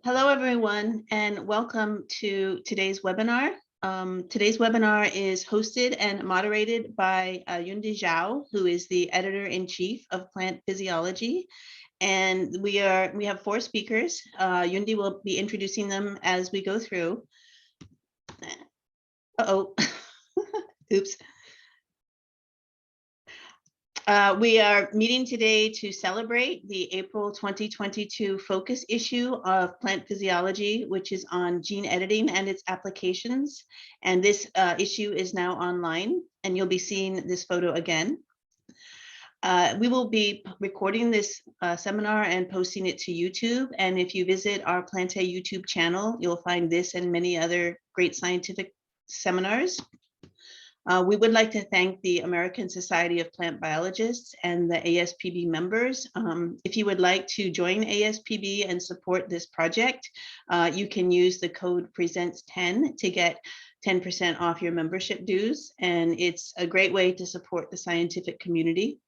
Hello, everyone, and welcome to today's webinar. Today's webinar is hosted and moderated by Yundi Zhao, who is the editor-in-chief of Plant Physiology. And we have four speakers. Yundi will be introducing them as we go through. Uh-oh, oops. We are meeting today to celebrate the April 2022 focus issue of Plant Physiology, which is on gene editing and its applications. And this issue is now online, and you'll be seeing this photo again. We will be recording this seminar and posting it to YouTube. And if you visit our Plante YouTube channel, you'll find this and many other great scientific seminars. We would like to thank the American Society of Plant Biologists and the ASPB members. If you would like to join ASPB and support this project, you can use the code PRESENTS10 to get 10% off your membership dues. And it's a great way to support the scientific community.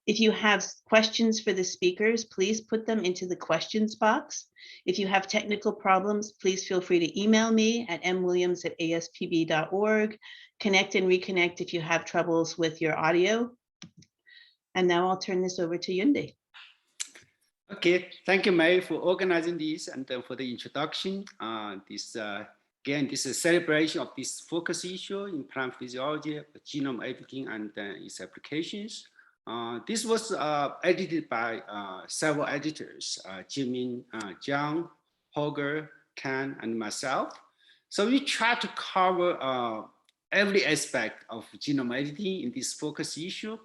If you have questions for the speakers, please put them into the questions box. If you have technical problems, please feel free to email me at mwilliams@aspb.org. Connect and reconnect if you have troubles with your audio. And now I'll turn this over to Yundi. Okay, thank you, Mary, for organizing this and for the introduction. Again, this is a celebration of this focus issue in plant physiology, genome editing, and its applications. This was edited by several editors, Jimin, Jiang, Holger, Ken, and myself. So we try to cover every aspect of genome editing in this focus issue.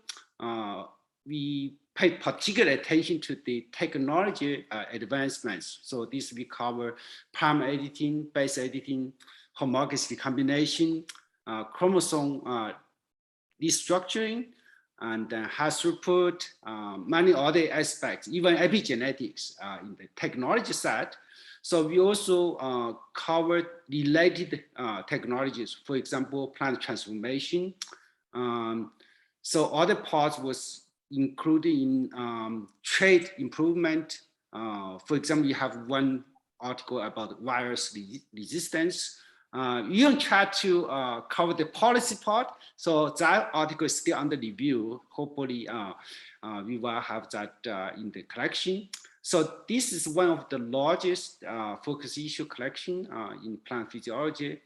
We pay particular attention to the technology advancements. So this we cover prime editing, base editing, homologous recombination, chromosome restructuring, and high throughput, many other aspects, even epigenetics in the technology side. So we also covered related technologies, for example, plant transformation. So other parts was included in trait improvement. For example, you have one article about virus resistance. You don't try to cover the policy part. So that article is still under review. Hopefully we will have that in the collection. So this is one of the largest focus issue collection in plant physiology.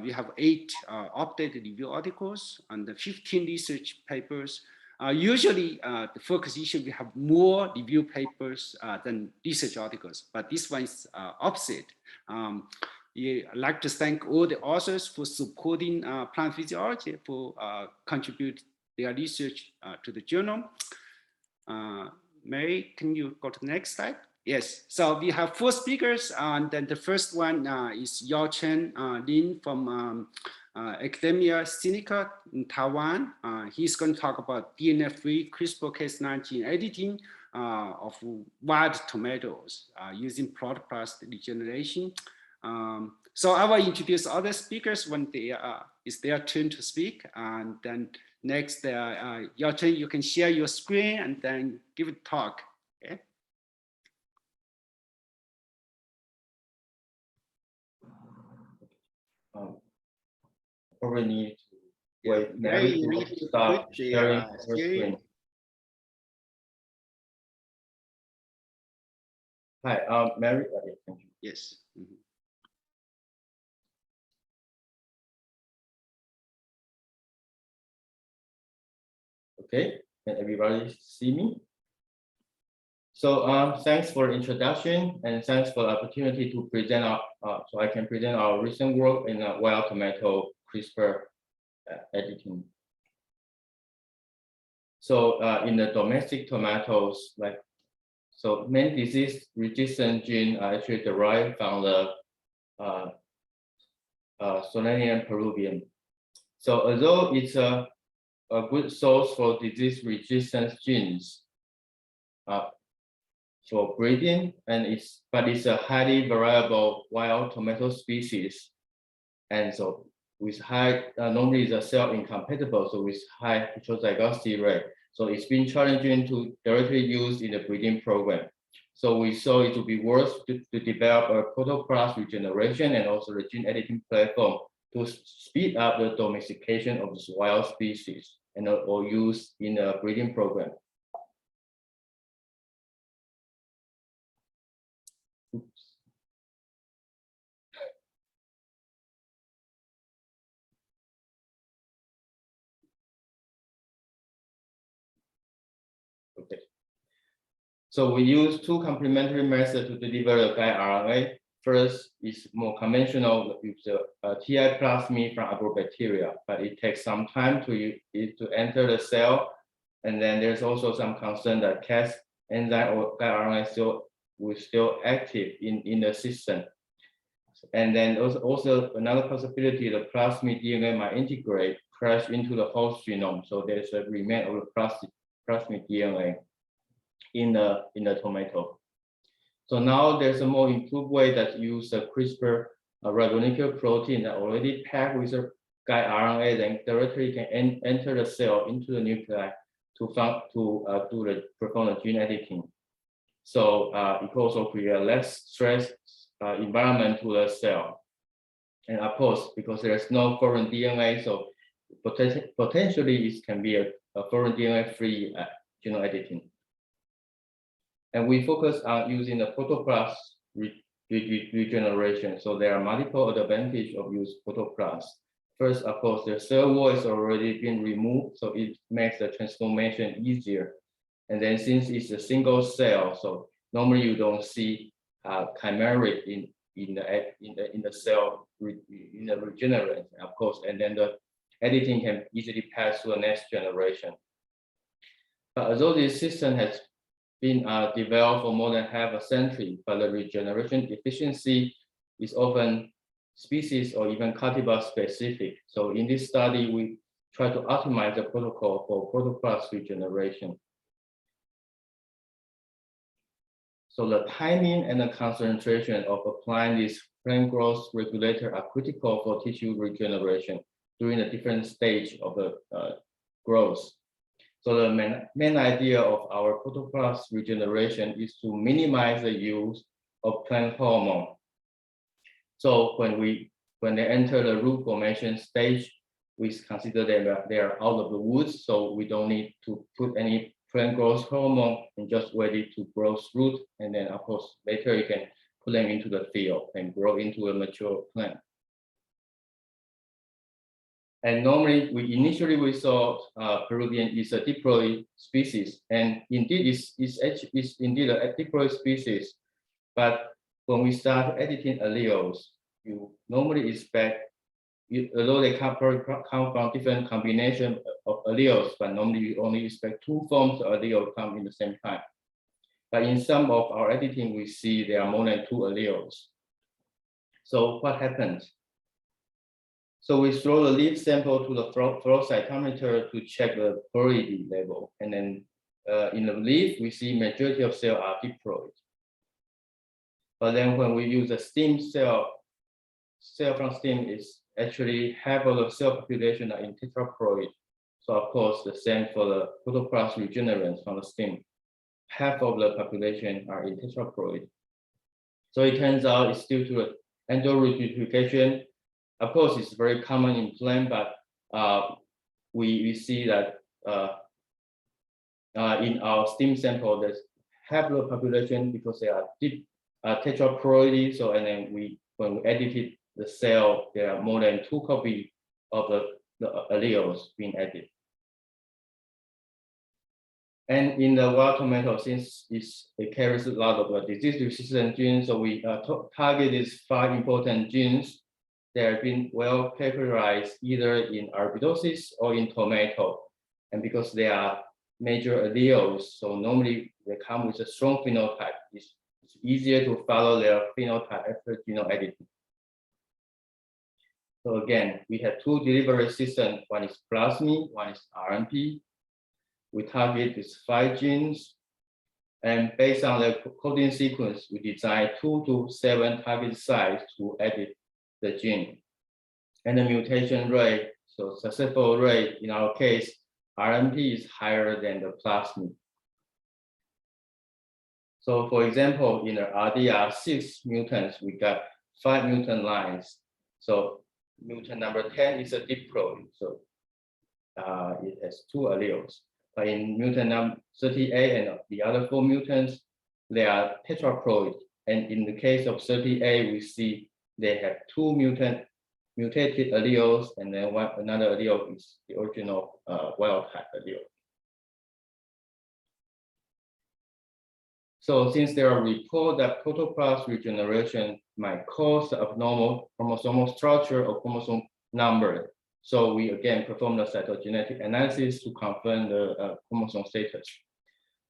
We have 8 updated review articles and 15 research papers. Usually the focus issue, we have more review papers than research articles, but this one is opposite. I'd like to thank all the authors for supporting plant physiology, for contribute their research to the journal. Mary, can you go to the next slide? Yes, so we have 4 speakers, and then the first one is Yao-Chen Lin from Academia Sinica in Taiwan. He's going to talk about DNA-free CRISPR-Cas9 gene editing of wild tomatoes using plot-plus regeneration. So I will introduce other speakers when it's their turn to speak. And then next, Yao-Chen, you can share your screen and then give a talk. Okay. Probably need to wait. Mary, you need to start sharing her screen. Hi, Mary. Okay, thank you. Yes. Mm-hmm. Okay, can everybody see me? So thanks for the introduction and thanks for the opportunity to present so I can present our recent work in wild tomato CRISPR editing. So in the domestic tomatoes, so main disease resistant gene are actually derived from the Solanium peruvium. So although it's a good source for disease resistance genes for breeding, but it's a highly variable wild tomato species, and so with high normally the cell incompatible, so with high heterozygosity rate. So it's been challenging to directly use in the breeding program. So we saw it would be worth to develop a protoplast regeneration and also the gene editing platform to speed up the domestication of this wild species and or use in a breeding program. Oops. Okay. So we use two complementary methods to deliver the guide RNA. First is more conventional, use the TI plasmid from agrobacteria, but it takes some time to enter the cell. And then there's also some concern that Cas enzyme or guide RNA will still active in the system. And then also another possibility, the plasmid DNA might integrate, crash into the host genome. So there's a remain of the plasmid DNA in the tomato. So now there's a more improved way that use a CRISPR ribonucleic protein that already packed with a guide RNA, then directly can enter the cell into the nuclei to perform the gene editing. So it also creates less stress environment to the cell. And of course, because there's no foreign DNA, so potentially it can be a foreign DNA-free genome editing. And we focus on using the protoplast regeneration. So there are multiple advantages of use protoplast. First, of course, the cell wall is already been removed, so it makes the transformation easier. And then since it's a single cell, so normally you don't see chimeric in the cell in the regenerant, of course, and then the editing can easily pass to the next generation. But although this system has been developed for more than half a century, but the regeneration efficiency is often species or even cultivar specific. So in this study, we try to optimize the protocol for protoplast regeneration. So the timing and the concentration of applying this plant growth regulator are critical for tissue regeneration during the different stage of the growth. So the main idea of our protoplast regeneration is to minimize the use of plant hormone. So when they enter the root formation stage, we consider they are out of the woods, so we don't need to put any plant growth hormone and just ready to grow root. And then of course later you can put them into the field and grow into a mature plant. And normally, initially we saw Peruvian is a diploid species, and indeed it's indeed a diploid species. But when we start editing alleles, you normally expect, although they come from different combination of alleles, but normally you only expect two forms of allele come in the same time. But in some of our editing, we see there are more than two alleles. So what happens? So we throw the leaf sample to the flow cytometer to check the purity level. And then in the leaf, we see majority of cells are diploid. But then when we use a stem cell from stem is actually half of the cell population are in tetraploid. So of course, the same for the protoplast regenerants from the stem. Half of the population are in tetraploid. So it turns out it's due to the endoreduplication. Of course, it's very common in plant, but we see that in our stem sample, there's half the population because they are tetraploidy. So and then when we edited the cell, there are more than 2 copies of the alleles being added. And in the wild tomato, since it carries a lot of disease-resistant genes, so we target these 5 important genes. They have been well characterized either in arabidopsis or in tomato. And because they are major alleles, so normally they come with a strong phenotype. It's easier to follow their phenotype after genome editing. So again, we have 2 delivery systems. One is plasmid, one is RNP. We target these 5 genes. And based on the coding sequence, we design 2 to 7 target sites to edit the gene. And the mutation rate, so successful rate in our case, RNP is higher than the plasmid. So for example, in the RDR6 mutants, we got 5 mutant lines. So mutant number 10 is a diploid, so it has 2 alleles. But in mutant number 38 and the other 4 mutants, they are tetraploid. And in the case of 38, we see they have 2 mutated alleles, and then another allele is the original wild type allele. So since there are reports that protoplast regeneration might cause the abnormal chromosomal structure or chromosome number, so we again perform the cytogenetic analysis to confirm the chromosome status.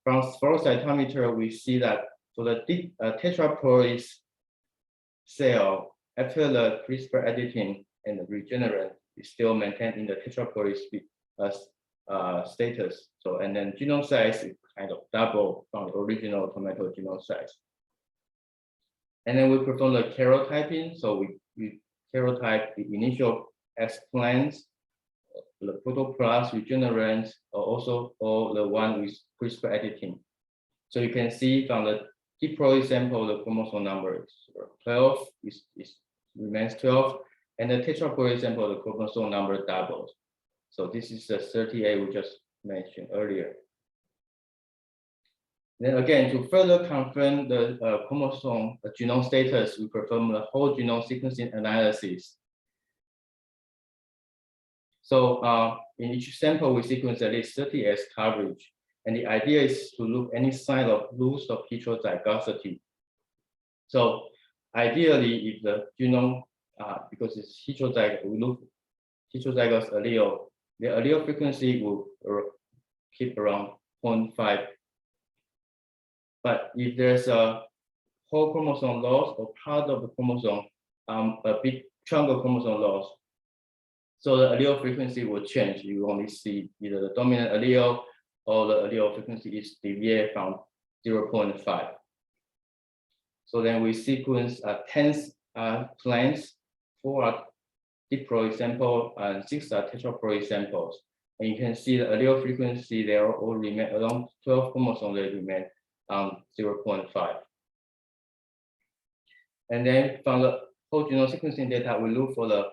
From flow cytometer, we see that for the tetraploid cell, after the CRISPR editing and the regenerant is still maintained in the tetraploid status. So, and then genome size is kind of double from the original tomato genome size. And then we perform the karyotyping. So we karyotype the initial S plants, the protoplast regenerant, or also or the one with CRISPR editing. So you can see from the diploid sample, the chromosome number is 12, remains 12, and the tetraploid sample, the chromosome number doubles. So this is the 38 we just mentioned earlier. Then again, to further confirm the chromosome genome status, we perform the whole genome sequencing analysis. So in each sample, we sequence at least 30S coverage. And the idea is to look any sign of loss of heterozygosity. So ideally, if the genome, because it's heterozygous, we look heterozygous allele, the allele frequency will keep around 0.5. But if there's a whole chromosome loss or part of the chromosome, a big chunk of chromosome loss, so the allele frequency will change. You only see either the dominant allele or the allele frequency is deviate from 0.5. So then we sequence 10 plants, 4 are diploid sample and 6 are tetraploid samples. And you can see the allele frequency, they all remain along 12 chromosomes, they remain 0.5. And then from the whole genome sequencing data, we look for the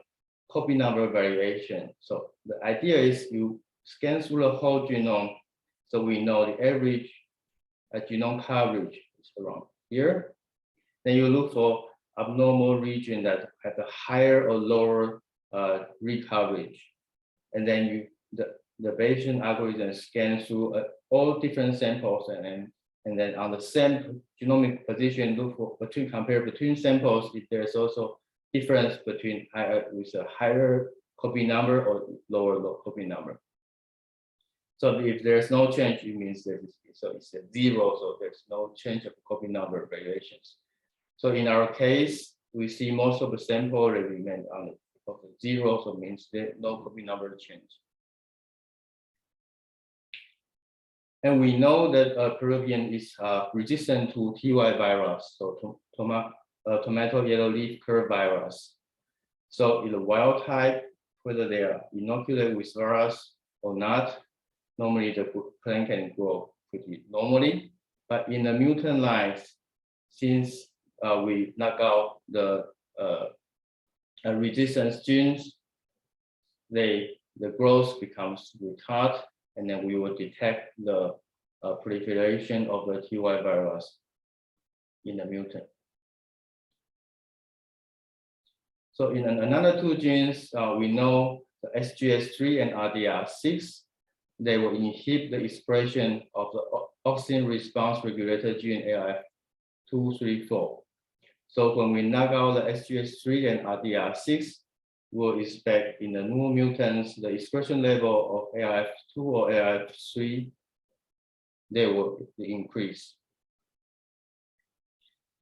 copy number variation. So the idea is you scan through the whole genome, so we know the average genome coverage is around here. Then you look for abnormal region that have a higher or lower read coverage. And then the Bayesian algorithm scans through all different samples, and then on the same genomic position, look for compare between samples if there's also difference between with a higher copy number or lower copy number. So if there's no change, it means so it's a 0, so there's no change of copy number variations. So in our case, we see most of the sample remain on the 0, so it means there's no copy number change. And we know that Peruvian is resistant to TY virus, so tomato yellow leaf curve virus. So in the wild type, whether they are inoculated with virus or not, normally the plant can grow pretty normally. But in the mutant lines, since we knock out the resistance genes, the growth becomes retarded, and then we will detect the proliferation of the TY virus in the mutant. So in another 2 genes, we know the SGS3 and RDR6, they will inhibit the expression of the auxin response regulator gene AIF234. So when we knock out the SGS3 and RDR6, we'll expect in the new mutants, the expression level of AIF2 or AIF3, they will increase.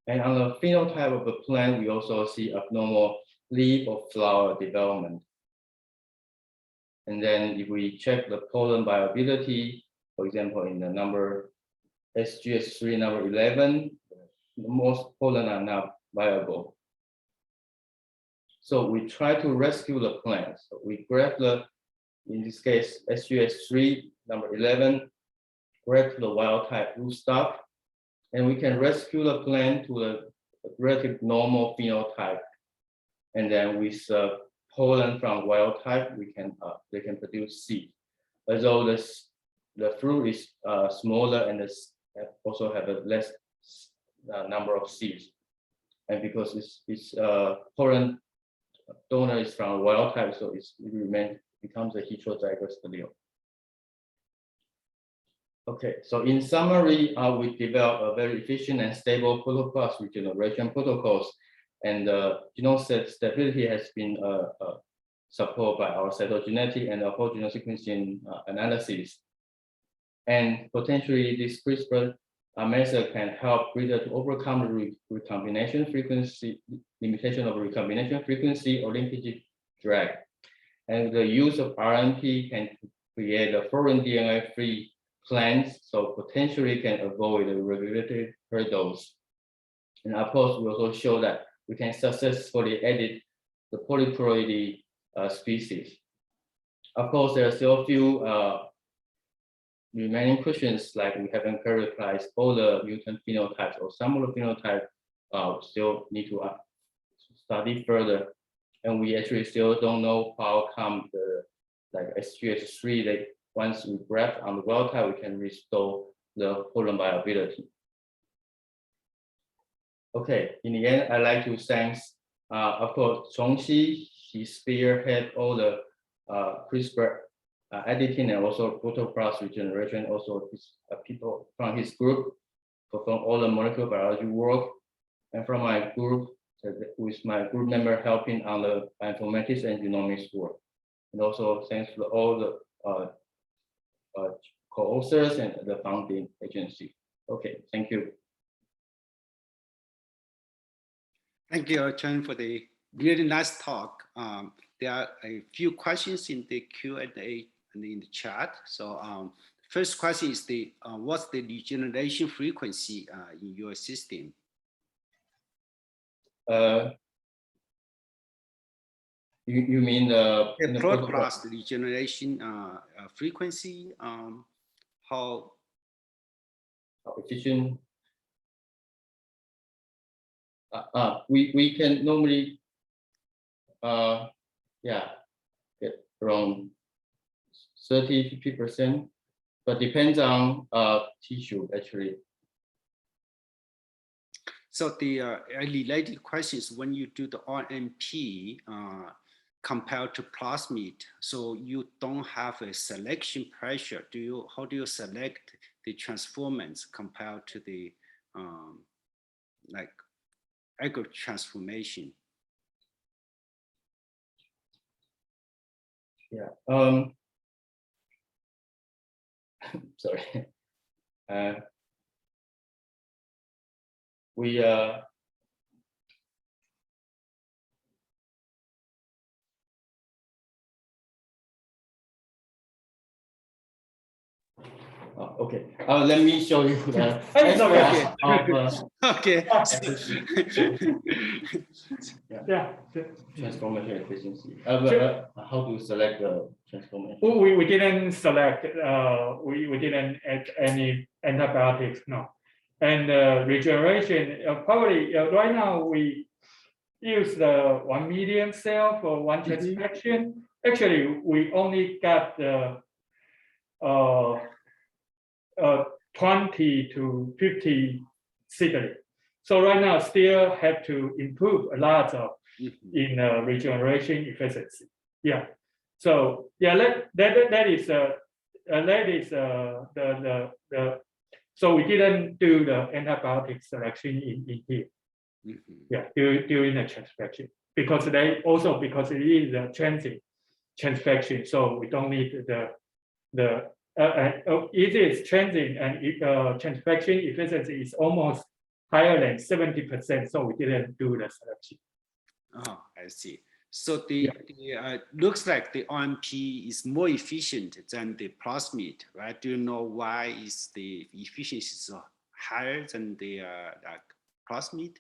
And on the phenotype of the plant, we also see abnormal leaf or flower development. And then if we check the pollen viability, for example, in the number SGS3 number 11, most pollen are not viable. So we try to rescue the plant. So we grab in this case, SGS3 number 11, grab the wild type rootstock, and we can rescue the plant to a relative normal phenotype. And then with pollen from wild type, they can produce seed. Although the fruit is smaller and also have a less number of seeds. And because its pollen donor is from wild type, so it becomes a heterozygous allele. Okay, so in summary, we developed a very efficient and stable protocols, regeneration protocols, and genome stability has been supported by our cytogenetic and whole genome sequencing analysis. And potentially this CRISPR method can help breeder to overcome the recombination frequency, limitation of recombination frequency or linkage drag. And the use of RNP can create a foreign DNA-free plants, so potentially can avoid the regulatory hurdles. And of course, we also show that we can successfully edit the polyploidy species. Of course, there are still a few remaining questions, like we haven't characterized all the mutant phenotypes, or some of the phenotypes still need to study further. And we actually still don't know how come the SGH3, like once we graft on the wild type, we can restore the pollen viability. Okay, in the end, I'd like to thank, of course, Chongxi. He spearhead all the CRISPR editing and also autoplus regeneration. Also, people from his group perform all the molecular biology work, and from my group, with my group member helping on the bioinformatics and genomics work. And also thanks to all the co-authors and the founding agency. Okay, thank you. Thank you, Chen, for the really nice talk. There are a few questions in the Q&A and in the chat. So first question is what's the regeneration frequency in your system? You mean the plot regeneration frequency? How efficient? We can normally get around 30–50%, but depends on tissue actually. So the related question is, when you do the RNP compared to plasmid, so you don't have a selection pressure. How do you select the transformants compared to the like agro transformation? Yeah. Sorry. We okay. Let me show you the okay. Yeah. transformation efficiency. How to select the transformation? We didn't select. We didn't add any antibiotics. No. And regeneration, probably right now we use the 1 million cell for one transfection. Actually, we only got the 20 to 50 seedling. So right now, still have to improve a lot of in regeneration efficiency. Yeah. So yeah, that is so we didn't do the antibiotic selection in here. Yeah, during the transfection, because it is a transfection, so we don't need it is transient, and transfection efficiency is almost higher than 70%. So we didn't do the selection. Oh, I see. So looks like the RNP is more efficient than the plasmid, right? Do you know why is the efficiency so higher than the plasmid?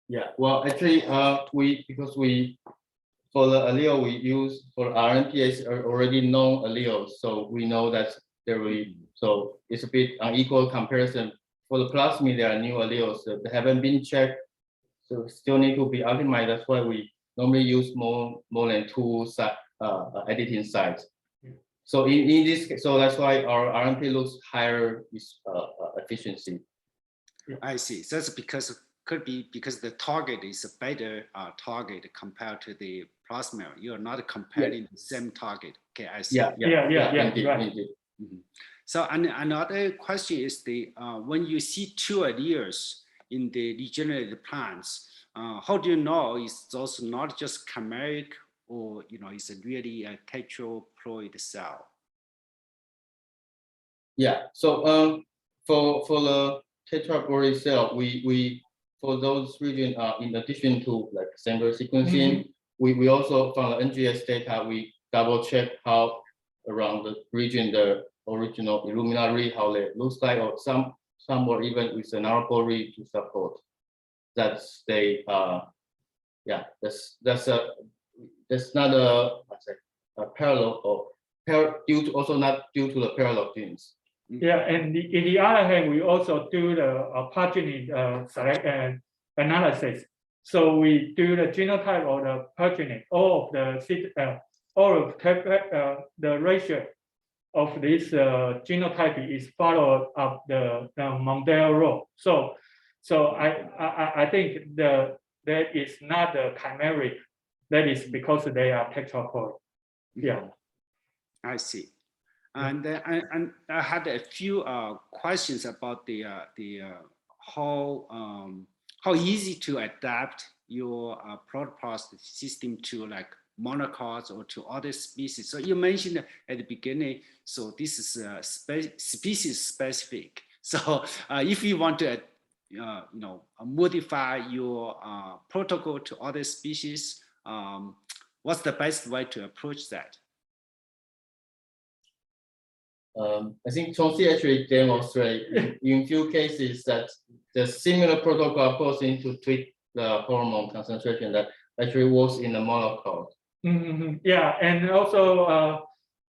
Yeah, well, actually, because for the allele we use for RNP is already known alleles, so we know that so it's a bit unequal comparison for the plasmid, there are new alleles that haven't been checked, so still need to be optimized. That's why we normally use more than 2 editing sites. So in this case, so that's why our RMP looks higher efficiency. I see. So that's because could be because the target is a better target compared to the plasmid. You are not comparing the same target. Okay, I see. Indeed, right. indeed. Mm-hmm. So another question is the when you see 2 alleles in the regenerated plants, how do you know is those not just chimeric or is it really a tetraploid cell? Yeah. So for the tetraploid cell, we for those regions, in addition to like sample sequencing, we also from the NGS data we double check how around the region the original illuminary how they looks like, or some or even with an arbory to support that they that's not a parallel or due to also not due to the parallel genes. Yeah, and in the other hand, we also do the paginate select analysis. So we do the genotype of the paginate, all of the ratio of this genotype is followed up the Mendel rule. So I think that is not a chimeric. That is because they are tetraploid. Yeah, I see. And I had a few questions about the how easy to adapt your protoplast system to like monocots or to other species. So you mentioned at the beginning, so this is species specific. So if you want to modify your protocol to other species, what's the best way to approach that? I think Chongqi actually demonstrate in few cases that the similar protocol approach to tweak the hormone concentration that actually works in the monocot. Yeah, and also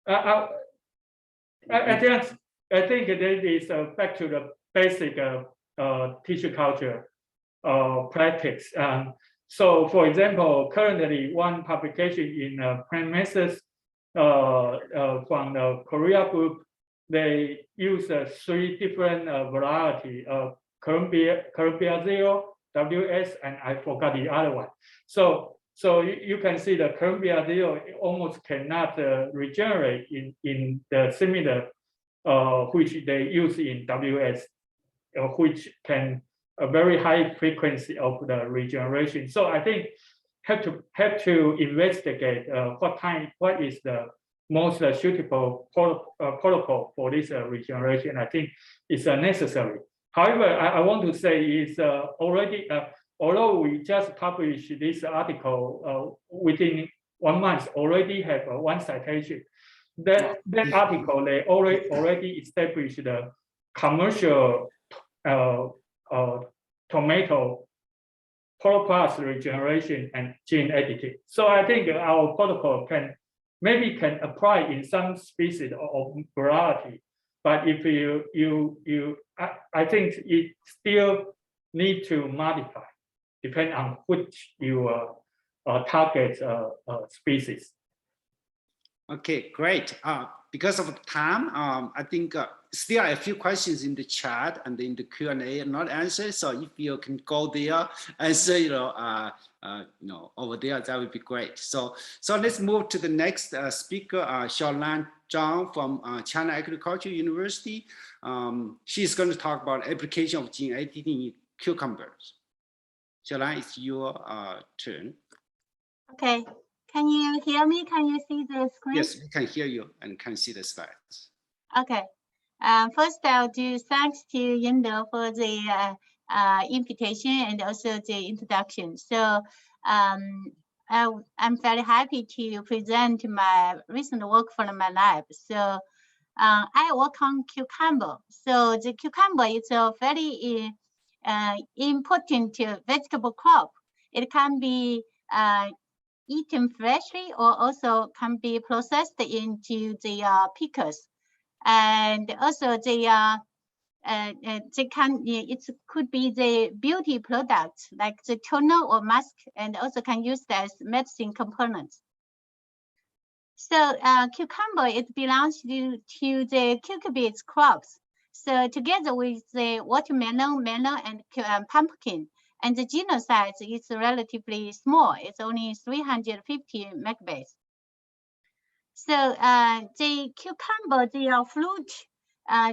I think that is back to the basic tissue culture practice. So, for example, currently one publication in Plant Methods from the Korea group, they use 3 different variety of Columbia 0, WS, and I forgot the other one. So you can see the Columbia 0 almost cannot regenerate in the similar which they use in WS, which can a very high frequency of the regeneration. So I think have to investigate what is the most suitable protocol for this regeneration. I think it's necessary. However, I want to say is already although we just published this article within 1 month, already have 1 citation. That article they already established the commercial tomato protoplast regeneration and gene editing. So I think our protocol can apply in some species of variety, but if I think it still need to modify depending on which your target species. Okay, great. Because of time, I think still a few questions in the chat and in the Q&A not answered. So if you can go there, answer, over there, that would be great. So let's move to the next speaker, Xiaolan Zhang from China Agricultural University. She's going to talk about application of gene editing in cucumbers. Xiaolan, it's your turn. Okay. Can you hear me? Can you see the screen? Yes, we can hear you and can see the slides. Okay. First, I'll do thanks to Yendo for the invitation and also the introduction. So I'm very happy to present my recent work from my lab. So I work on cucumber. So the cucumber is a very important vegetable crop. It can be eaten freshly or also can be processed into the pickles. And also the it could be the beauty products like the toner or mask, and also can use as medicine components. So cucumber, it belongs to the cucurbits crops. So together with the watermelon, melon, and pumpkin, and the genome size is relatively small. It's only 350 megabytes. So the cucumber, the fruit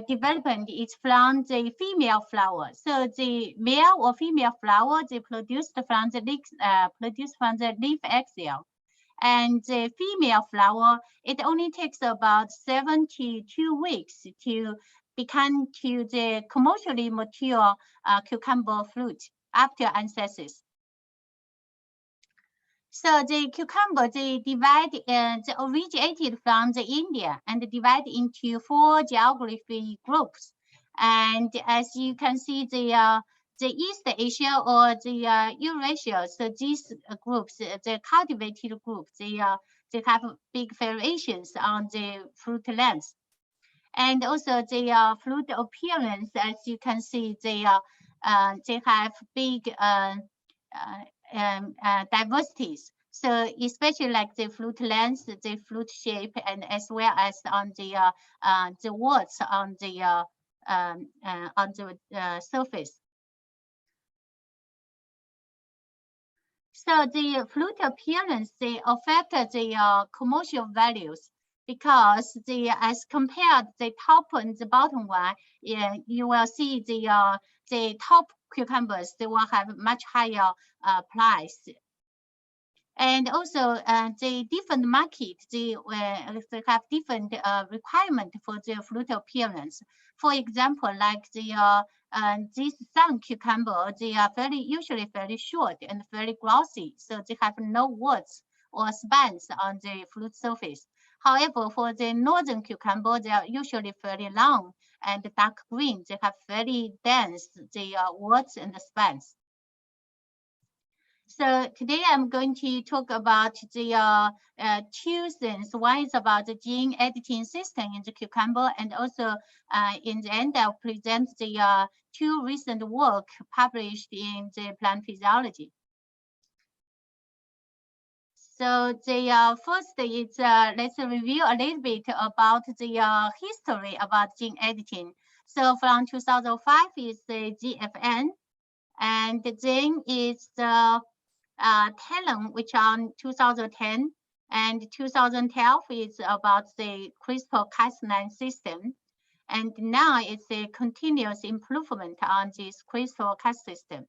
development is from the female flower. So the male or female flower, they produced from the leaf axial. And the female flower, it only takes about 72 weeks to become to the commercially mature cucumber fruit after ancestors. So the cucumber, they originated from the India and divided into 4 geography groups. And as you can see, the East Asia or the Eurasia, so these groups, the cultivated groups, they have big variations on the fruit length. And also the fruit appearance, as you can see, they have big diversities. So especially like the fruit length, the fruit shape, and as well as on the words on the surface. So the fruit appearance, they affect the commercial values, because as compared the top and the bottom one, you will see the top cucumbers, they will have much higher price. And also the different market, they have different requirement for the fruit appearance. For example, like these sun cucumber, they are usually very short and very glossy, so they have no warts or spines on the fruit surface. However, for the northern cucumber, they are usually very long and dark green. They have very dense warts and spines. So today I'm going to talk about the 2 things. One is about the gene editing system in the cucumber, and also in the end I'll present the 2 recent work published in the Plant Physiology. So the first is let's review a little bit about the history about gene editing. So from 2005 is the GFN, and then is the Talon, which on 2010, and 2012 is about the CRISPR-Cas9 system, and now it's a continuous improvement on this CRISPR-Cas system.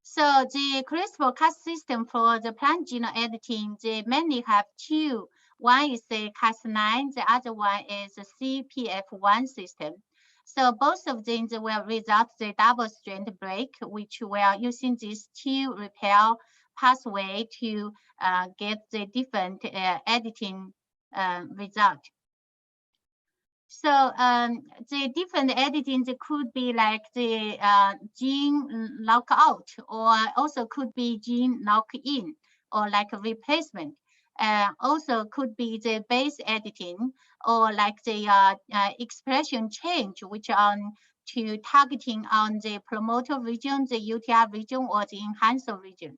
So the CRISPR-Cas system for the plant genome editing, they mainly have 2. One is the Cas9, the other one is the CPF1 system. So both of them will result the double strand break, which we are using these 2 repair pathway to get the different editing result. So the different editing could be like the gene lockout, or also could be gene lock-in, or like a replacement. Also could be the base editing, or like the expression change, which on to targeting on the promoter region, the UTR region, or the enhancer region.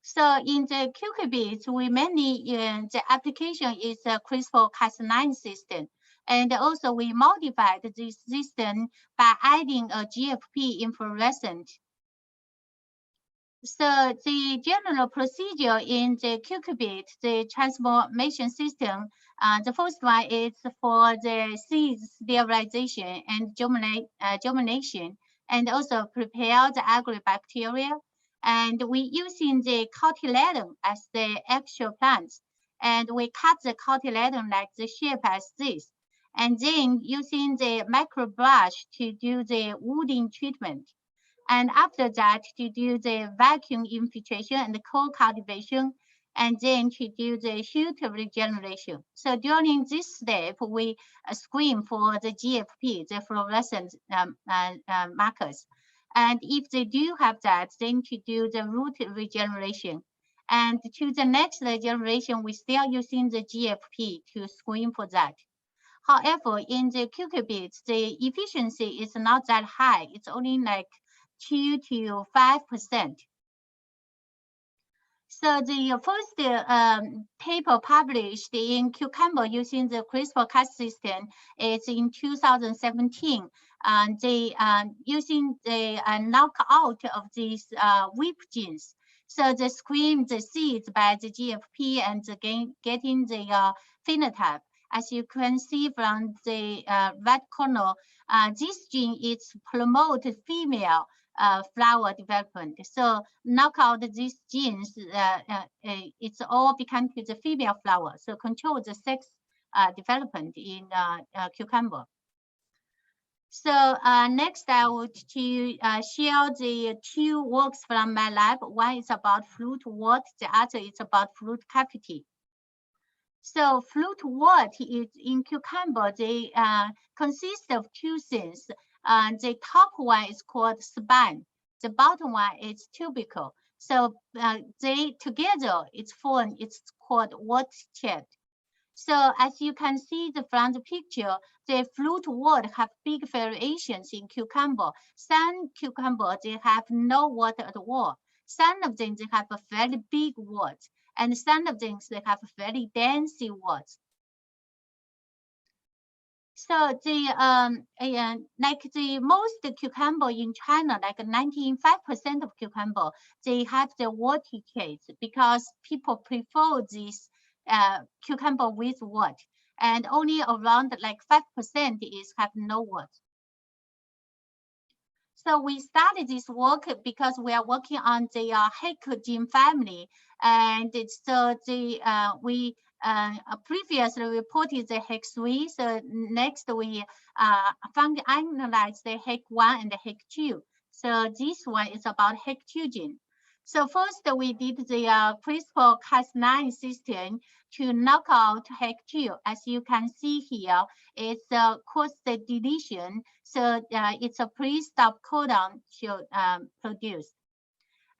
So in the cucurbits, we mainly the application is a CRISPR-Cas9 system, and also we modified this system by adding a GFP inflorescent. So the general procedure in the cucurbit, the transformation system, the first one is for the seed sterilization and germination, and also prepare the agrobacteria. And we using the cotyledon as the actual plants, and we cut the cotyledon like the shape as this, and then using the microbrush to do the wooding treatment. And after that, to do the vacuum infiltration and the cold cultivation, and then to do the shoot regeneration. So during this step, we screen for the GFP, the fluorescent markers. And if they do have that, then to do the root regeneration. And to the next generation, we're still using the GFP to screen for that. However, in the cucurbits, the efficiency is not that high. It's only like 2 to 5%. So the first paper published in cucumber using the CRISPR-Cas system is in 2017. And they using the knockout of these whip genes. So they screen the seeds by the GFP and getting the phenotype. As you can see from the red corner, this gene is promote female flower development. So knock out these genes, it's all become to the female flower. So control the sex development in cucumber. So next I would to share the two works from my lab. One is about fruit wort, the other is about fruit cavity. So fruit wort is in cucumber, they consist of two things. The top one is called spine. The bottom one is tubercle. So they together it's formed, it's called wort shape. So as you can see from the picture, the fruit wort have big variations in cucumber. Some cucumber, they have no wort at all. Some of them, they have a very big wort. And some of them, they have very dense words. So the like the most cucumber in China, like 95% of cucumber, they have the warty case because people prefer this cucumber with wort, and only around like 5% is have no wort. So we started this work because we are working on the HEC gene family, and so the we previously reported the HEC3. So next we analyzed the HEC1 and the HEC2. So this one is about HEC2 gene. So first we did the CRISPR-Cas9 system to knock out HEC2. As you can see here, it's caused the deletion. So it's a pre-stop codon to produce.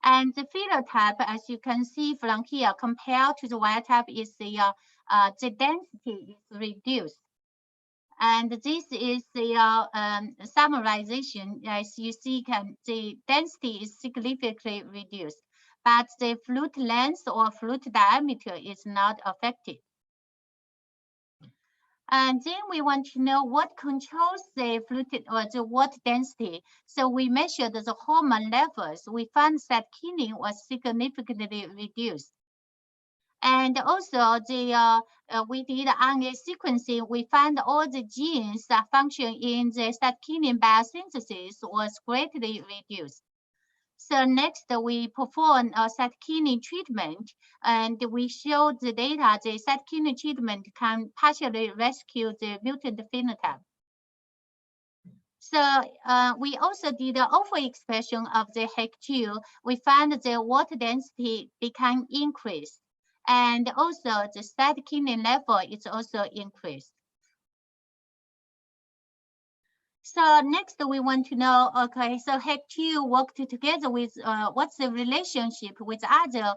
And the phenotype, as you can see from here, compared to the wild type, is the density is reduced. And this is the summarization. As you see, the density is significantly reduced, but the fruit length or fruit diameter is not affected. And then we want to know what controls the fruit or the wort density. So we measured the hormone levels. We found that kidney was significantly reduced. And also the we did RNA sequencing. We found all the genes that function in the satkinin biosynthesis was greatly reduced. So next we perform a satkinin treatment, and we showed the data the satkinin treatment can partially rescue the mutant phenotype. So we also did an overexpression of the HEC2. We found the water density became increased. And also the satkinin level is also increased. So next we want to know, okay, so HEC2 worked together with what's the relationship with other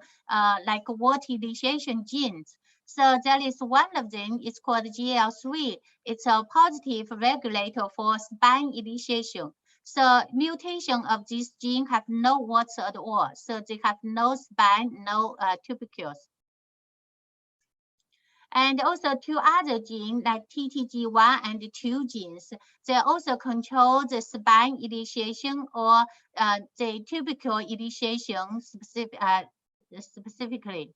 like wort initiation genes. So there is one of them, it's called GL3. It's a positive regulator for spine initiation. So mutation of this gene have no warts at all. So they have no spine, no tubercles. And also two other genes like TTG1 and 2 genes, they also control the spine initiation or the tubercle initiation specifically.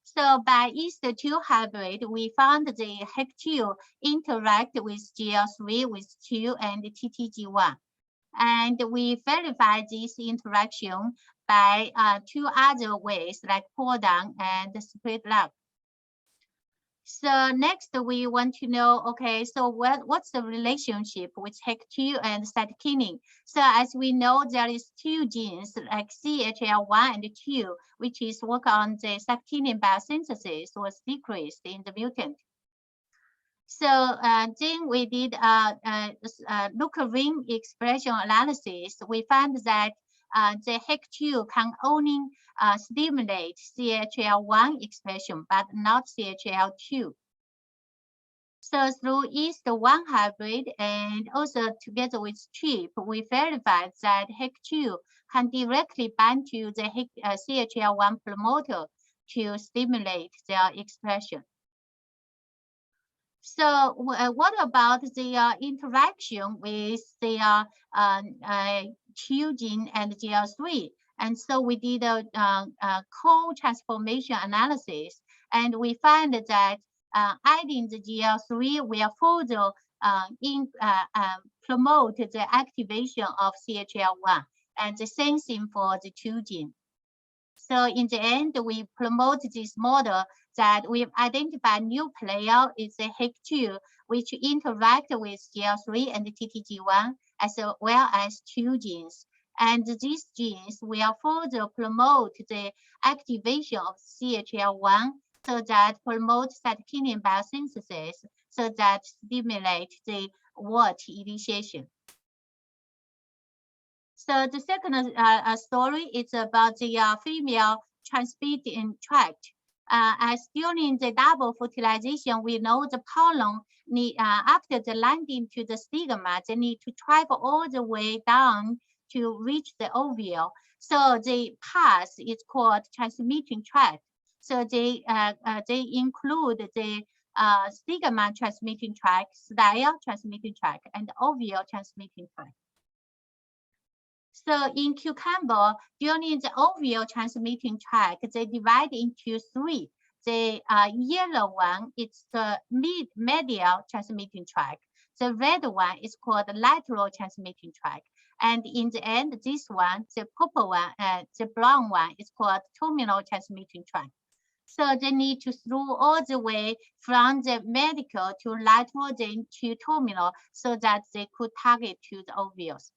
So by East2 hybrid, we found the HEC2 interact with GL3 with 2 and TTG1. And we verify this interaction by 2 other ways like pull down and split lock. So next we want to know, okay, so what's the relationship with HEC2 and satkinin? So as we know, there is 2 genes like CHL1 and 2, which is work on the satkinin biosynthesis was decreased in the mutant. So then we did leucorin expression analysis. We found that the HEC2 can only stimulate CHL1 expression, but not CHL2. So through East1 hybrid and also together with CHIP, we verified that HEC2 can directly bind to the CHL1 promoter to stimulate their expression. So what about the interaction with the Q gene and GL3? And so we did a co-transformation analysis, and we find that adding the GL3 will further promote the activation of CHL1, and the same thing for the Q gene. So in the end, we promote this model that we've identified new player is the HEC2, which interact with GL3 and TTG1, as well as two genes. And these genes will further promote the activation of CHL1, so that promote cytokinin biosynthesis, so that stimulate the Wnt initiation. So the second story is about the female transmitting tract. As during the double fertilization, we know the pollen need, after the landing to the stigma, they need to travel all the way down to reach the ovule. So the path is called transmitting tract. So they include the stigma transmitting tract, style transmitting tract, and ovule transmitting tract. So in cucumber, during the ovule transmitting tract, they divide into three. The yellow one is the medial transmitting tract. The red one is called the lateral transmitting tract. And in the end, this one, the purple one, the brown one is called terminal transmitting tract. So they need to through all the way from the medial to lateral, then to terminal, so that they could target to the ovules.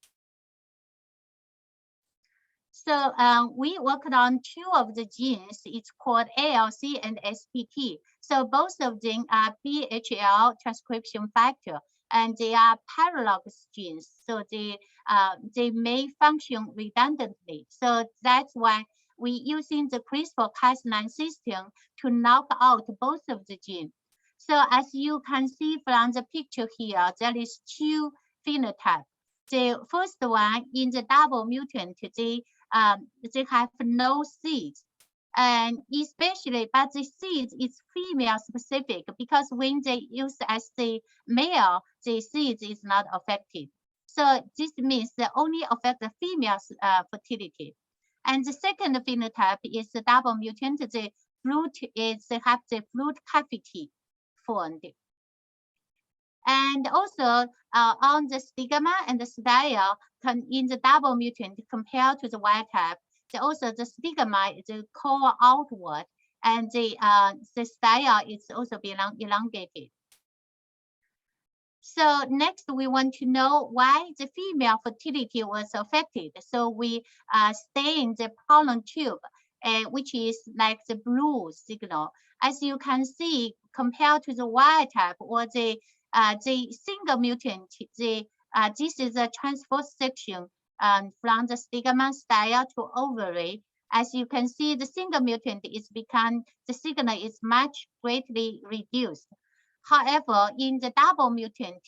So we worked on two of the genes. It's called ALC and SPT. So both of them are BHL transcription factor, and they are paralogous genes. So they may function redundantly. So that's why we using the CRISPR-Cas9 system to knock out both of the genes. So as you can see from the picture here, there is two phenotypes. The first one in the double mutant, they have no seeds, and especially, but the seeds is female specific, because when they use as the male, the seeds is not affected. So this means they only affect the female's fertility. And the second phenotype is the double mutant. The fruit is they have the fruit cavity formed. And also on the stigma and the style in the double mutant compared to the wild type, also the stigma is curved outward, and the style is also elongated. So next, we want to know why the female fertility was affected. So we stain the pollen tube, which is like the blue signal. As you can see, compared to the wild type or the single mutant, this is a transverse section from the stigma style to ovary. As you can see, the single mutant is the signal is much greatly reduced. However, in the double mutant,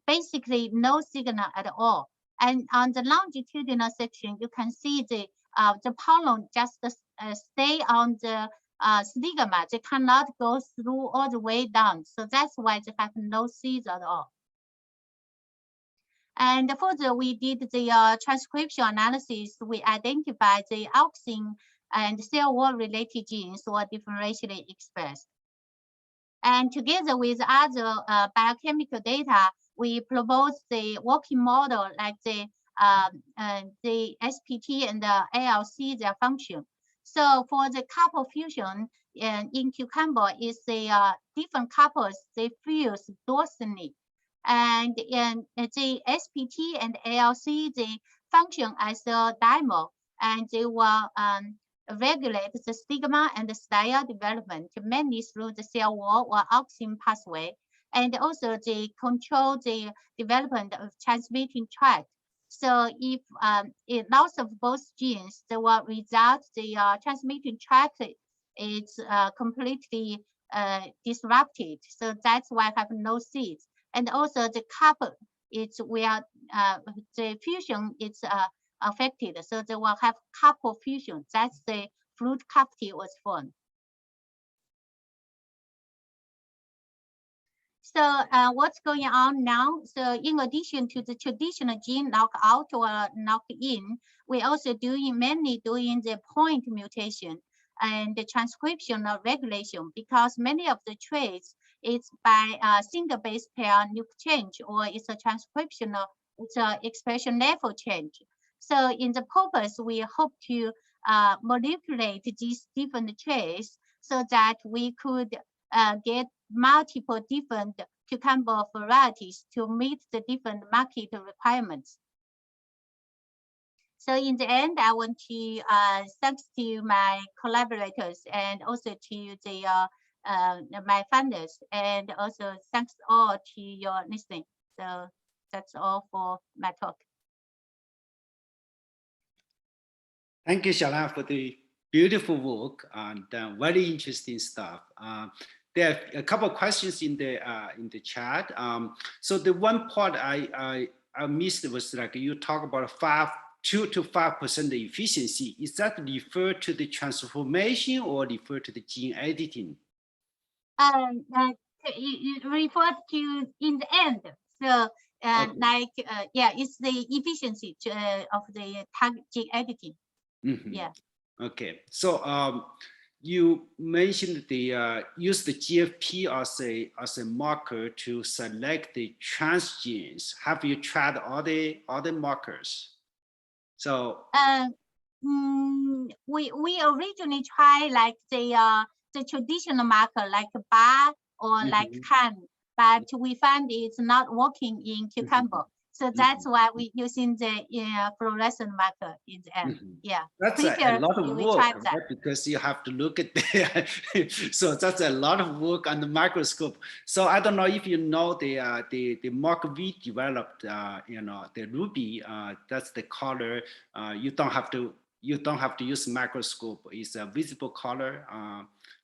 basically no signal at all. And on the longitudinal section, you can see the pollen just stay on the stigma. They cannot go through all the way down. So that's why they have no seeds at all. And further, we did the transcription analysis. We identified the auxin and cell wall related genes were differentially expressed. And together with other biochemical data, we proposed the working model like the SPT and the ALC, their function. So for the couple fusion in cucumber is the different couples, they fuse dorsally. And in the SPT and ALC, they function as a dimer, and they will regulate the stigma and the style development mainly through the cell wall or auxin pathway, and also they control the development of transmitting tract. So if loss of both genes, they will result the transmitting tract is completely disrupted. So that's why I have no seeds. And also the couple, it's where the fusion is affected. So they will have couple fusion. That's the fruit cavity was formed. So what's going on now? So in addition to the traditional gene knockout or knock in, we also mainly doing the point mutation and the transcriptional regulation, because many of the traits it's by single base pair nuke change, or it's a transcriptional, it's a expression level change. So in the purpose, we hope to manipulate these different traits so that we could get multiple different cucumber varieties to meet the different market requirements. So in the end, I want to thanks to my collaborators and also to the my funders, and also thanks all to your listening. So that's all for my talk. Thank you, Xiaolan, for the beautiful work and very interesting stuff. There are a couple of questions in the chat. So the one part I missed was like you talk about 2 to 5% efficiency. Is that refer to the transformation or refer to the gene editing? It referred to in the end. So Okay. yeah, it's the efficiency of the gene editing. Mm-hmm. Yeah. Okay. So you mentioned the use the GFP as a marker to select the transgenes. Have you tried all the other markers? So we originally try like the traditional marker like bar or like can, but we find it's not working in cucumber. So that's why we're using the fluorescent marker in the end. Yeah, that's a lot of work, right? Because you have to look at the so that's a lot of work on the microscope. So I don't know if you know the marker we developed, the ruby. That's the color. You don't have to use microscope. It's a visible color.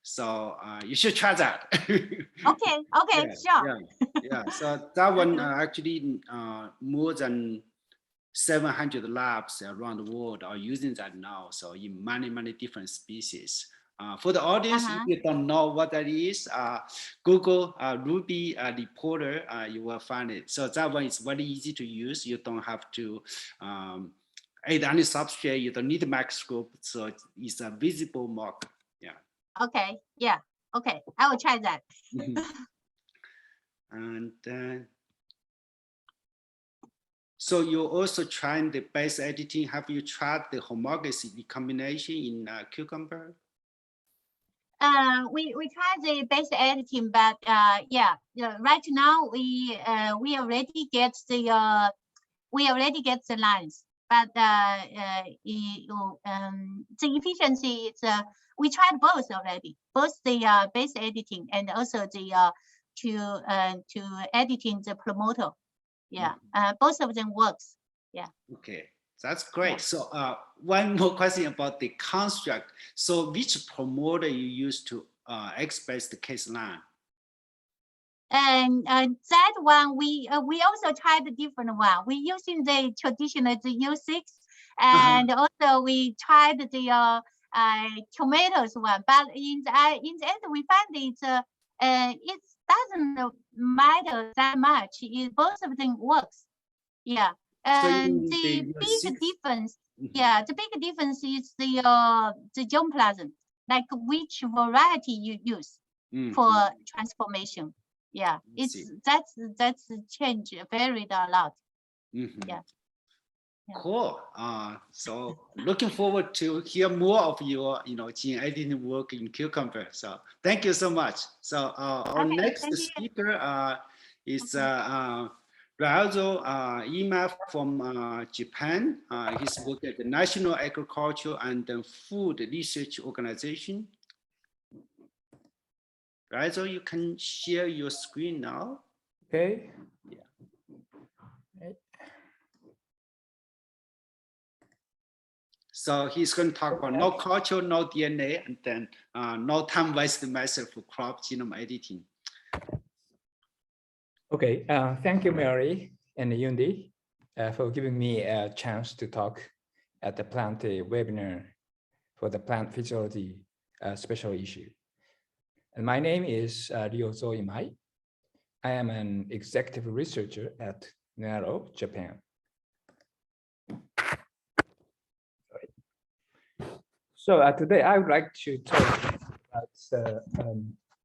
So you should try that. Okay, yeah, sure. Yeah. So that one actually more than 700 labs around the world are using that now. So in many different species. For the audience, if you don't know what that is, Google Ruby reporter, you will find it. So that one is very easy to use. You don't have to add any substrate. You don't need a microscope. So it's a visible marker. Yeah. Okay. Yeah. Okay. I will try that. And so you're also trying the base editing. Have you tried the homologous recombination in cucumber? We tried the base editing, but yeah, right now we already get the lines, but the efficiency is we tried both already, both the base editing and also the to editing the promoter. Yeah, both of them works. Yeah. Okay, that's great. Yeah. So one more question about the construct. So which promoter you use to express the case line? And that one we also tried a different one. We using the traditional the U6, and also we tried the tomatoes one. But in the end, we find it doesn't matter that much. Both of them works. Yeah. And so the big difference, yeah, the big difference is the germplasm, like which variety you use for transformation. Yeah, that's change varied a lot. Yeah. Cool. So looking forward to hear more of your gene editing work in cucumber. So thank you so much. So our next speaker is Raizo Ibb from Japan. He's worked at the National Agriculture and Food Research Organization. Raizo, you can share your screen now. Okay. Yeah. So he's going to talk about no culture, no DNA, and then no time-wasted method for crop genome editing. Okay, thank you, Mary and Yundi, for giving me a chance to talk at the plant webinar for the plant physiology special issue. And my name is Ryozo Imai. I am an executive researcher at Naro, Japan. So today I would like to talk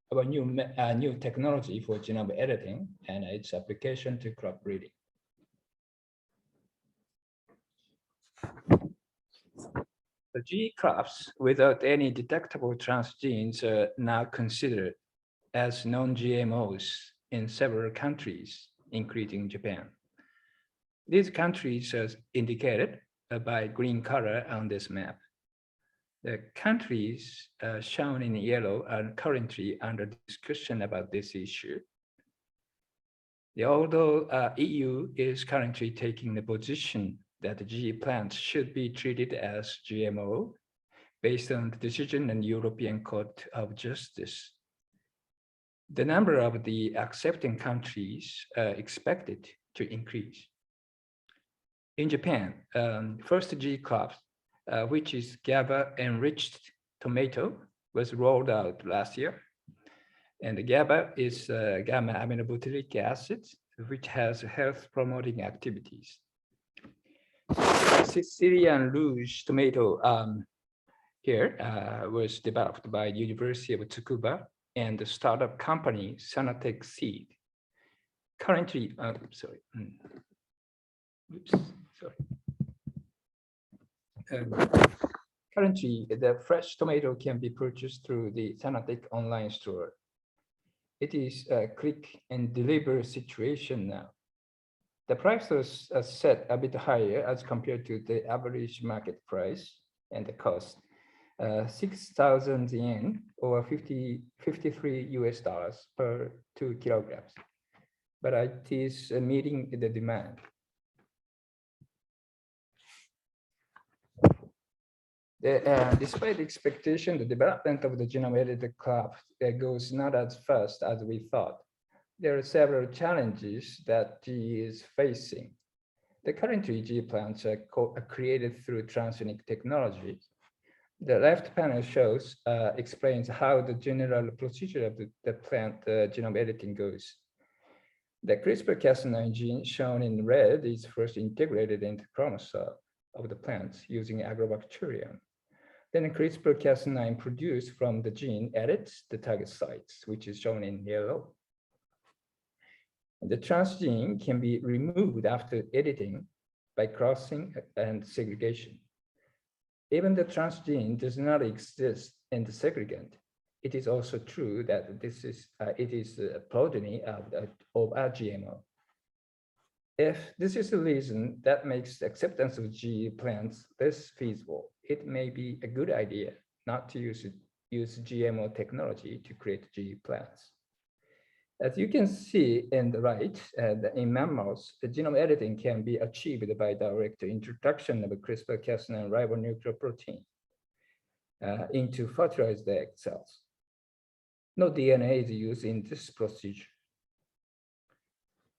about new technology for genome editing and its application to crop breeding. The GE crops without any detectable transgenes are now considered as non-GMOs in several countries, including Japan. These countries are indicated by green color on this map. The countries shown in yellow are currently under discussion about this issue. Although EU is currently taking the position that the GE plants should be treated as GMO based on the decision in the European Court of Justice, the number of the accepting countries expected to increase. In Japan, first GE crop, which is GABA-enriched tomato, was rolled out last year. And the GABA is gamma-aminobutyric acid, which has health-promoting activities. Sicilian Rouge tomato here was developed by the University of Tsukuba and the startup company Sanatec Seed. Currently, currently, the fresh tomato can be purchased through the Sanatec online store. It is a click and deliver situation now. The price was set a bit higher as compared to the average market price and the cost, 6,000 yen or 53 US dollars per 2 kilograms. But it is meeting the demand. Despite the expectation, the development of the genome edited crop goes not as fast as we thought. There are several challenges that GE is facing. The current GE plants are created through transgenic technology. The left panel explains how the general procedure of the plant genome editing goes. The CRISPR-Cas9 gene shown in red is first integrated into chromosome of the plants using agrobacterium. Then CRISPR-Cas9 produced from the gene edits the target sites, which is shown in yellow. The transgene can be removed after editing by crossing and segregation. Even the transgene does not exist in the segregant. It is also true that it is a progeny of a GMO. If this is the reason that makes the acceptance of GE plants less feasible, it may be a good idea not to use GMO technology to create GE plants. As you can see in the right, in mammals, the genome editing can be achieved by direct introduction of a CRISPR-Cas9 ribonucleoprotein into fertilized egg cells. No DNA is used in this procedure.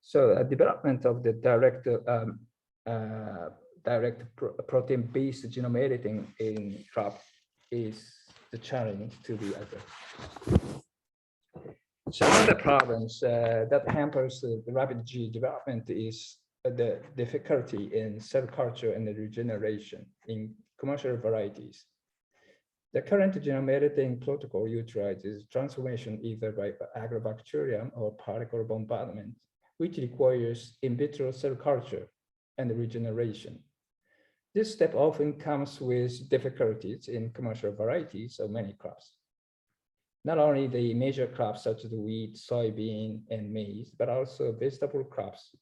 So development of the direct protein-based genome editing in crop is the challenge to be addressed. Some of the problems that hampers the rapid GE development is the difficulty in cell culture and the regeneration in commercial varieties. The current genome editing protocol utilizes transformation either by agrobacterium or particle bombardment, which requires in vitro cell culture and regeneration. This step often comes with difficulties in commercial varieties of many crops. Not only the major crops such as wheat, soybean, and maize, but also vegetable crops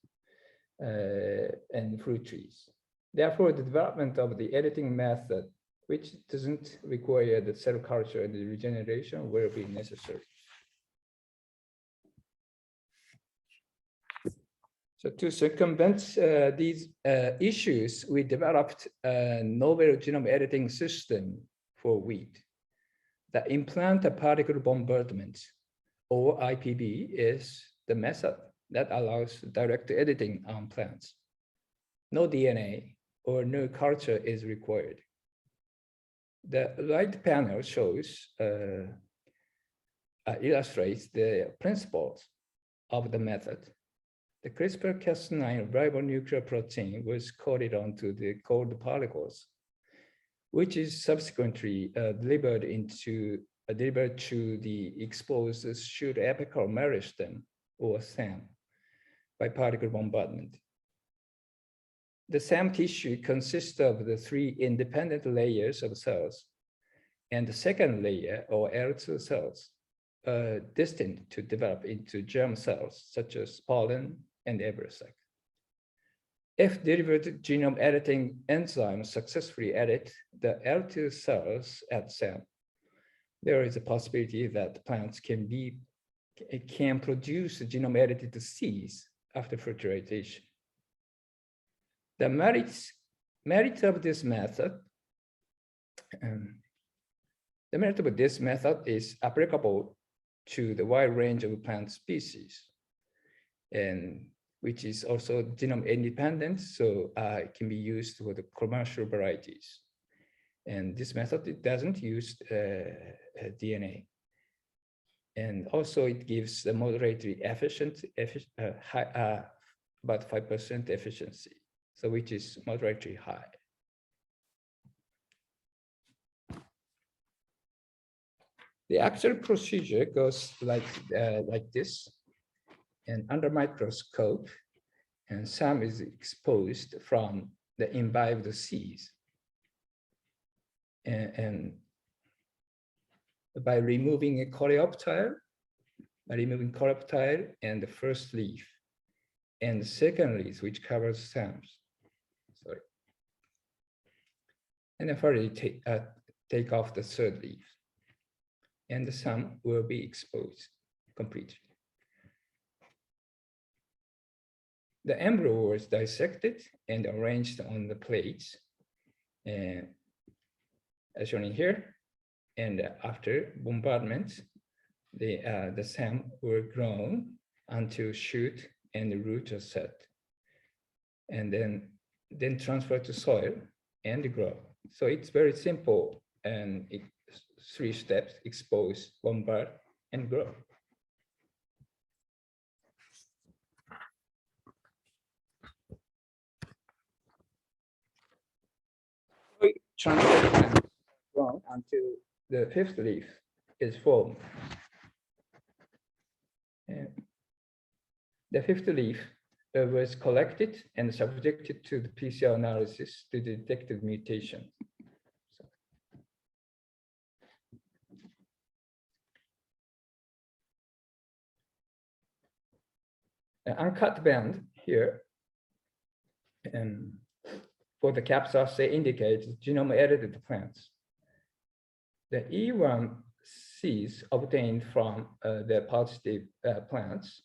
and fruit trees. Therefore, the development of the editing method, which doesn't require the cell culture and the regeneration, will be necessary. So to circumvent these issues, we developed a novel genome editing system for wheat. The implant particle bombardment, or IPB, is the method that allows direct editing on plants. No DNA or no culture is required. The right panel shows, illustrates the principles of the method. The CRISPR-Cas9 ribonucleoprotein was coated onto the cold particles, which is subsequently delivered to the exposed shoot apical meristem, or SAM, by particle bombardment. The SAM tissue consists of the 3 independent layers of cells, and the second layer, or L2 cells, destined to develop into germ cells, such as pollen and embryo sac. If delivered genome editing enzymes successfully edit the L2 cells at SAM, there is a possibility that plants can produce genome edited seeds after fertilization. The merit of this method, is applicable to the wide range of plant species, and which is also genome independent, so it can be used for the commercial varieties. And this method, it doesn't use DNA. And also it gives a moderately efficient, about 5% efficiency, so which is moderately high. The actual procedure goes like this, and under microscope, and SAM is exposed from the imbibed seeds. And by removing a coleoptile, and the first leaf, and the second leaf, which covers SAMs. Sorry. And then finally take off the third leaf, and the SAM will be exposed completely. The embryo was dissected and arranged on the plates, as shown in here. And after bombardment, the SAM were grown until shoot and the root are set, and then transferred to soil and grow. So it's very simple, and 3 steps: expose, bombard, and grow. Transfer and grown until the 5th leaf is formed. And the 5th leaf was collected and subjected to the PCR analysis to detect the mutation. An uncut band here, and for the CAPS assay, indicates genome edited plants. The E1 seeds obtained from the positive plants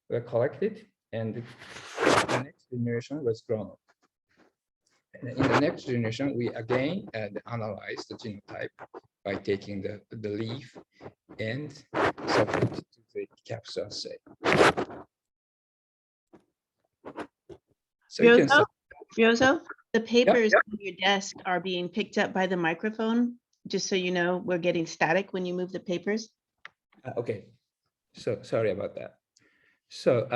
were collected, and the next generation was grown. And in the next generation, we again analyze the genotype by taking the leaf and subject to the CAPS assay. So you can Ryozo, the papers Yep. on your desk are being picked up by the microphone, just so you know, we're getting static when you move the papers. Okay, so sorry about that. So,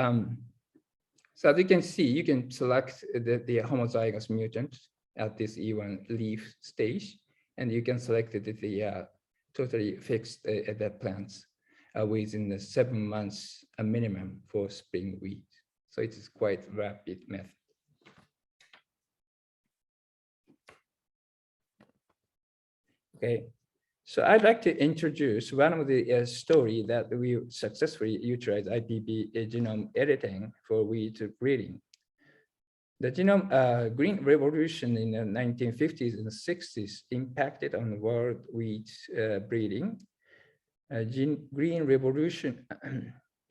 so as you can see, you can select the homozygous mutant at this E1 leaf stage, and you can select the totally fixed the plants within the 7 months a minimum for spring wheat. So it is quite rapid method. Okay, so I'd like to introduce one of the story that we successfully utilized IPB genome editing for wheat breeding. The genome green revolution in the 1950s and 60s impacted on world wheat breeding. Green revolution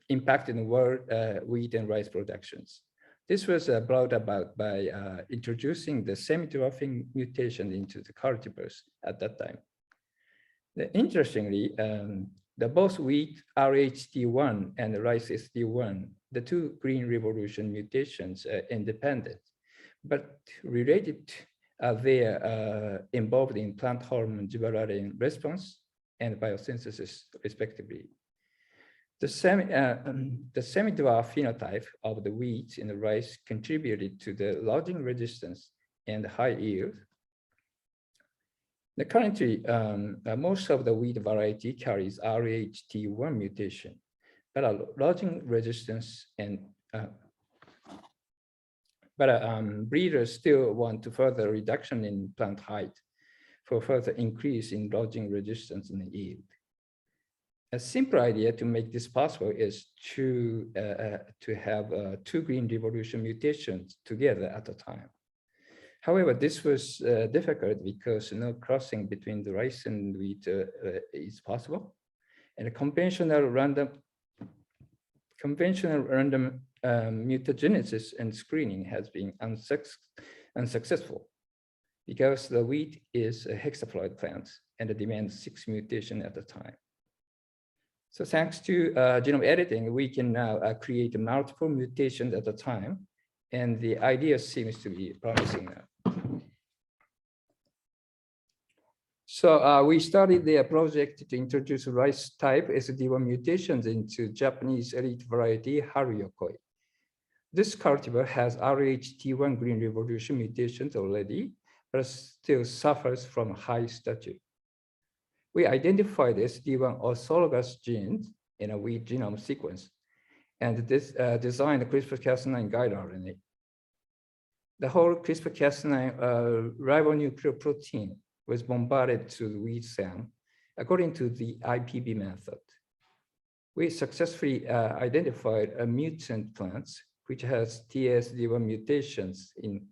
impacted world wheat and rice productions. This was brought about by introducing the semi-dwarfing mutation into the cultivars at that time. Interestingly, the both wheat RHD1 and rice SD1, the two green revolution mutations are independent, but related. They are involved in plant hormone gibberellin response and biosynthesis, respectively. The semi-dwarf phenotype of the wheat and the rice contributed to the lodging resistance and high yield. Currently, most of the wheat variety carries RHD1 mutation, but lodging resistance and breeders still want to further reduction in plant height for further increase in lodging resistance and yield. A simple idea to make this possible is to have two green revolution mutations together at a time. However, this was difficult because no crossing between the rice and wheat is possible, and a conventional random mutagenesis and screening has been unsuccessful because the wheat is a hexaploid plant and demands 6 mutations at a time. So thanks to genome editing, we can now create multiple mutations at a time, and the idea seems to be promising now. So we started the project to introduce rice type SD1 mutations into Japanese elite variety Haruyokoi. This cultivar has RHT1 green revolution mutations already, but still suffers from high stature. We identified SD1 orthologous genes in a wheat genome sequence, and this designed the CRISPR-Cas9 guide RNA. The whole CRISPR-Cas9 ribonucleoprotein was bombarded to the wheat cell according to the Ibb method. We successfully identified a mutant plants which has TSD1 mutations in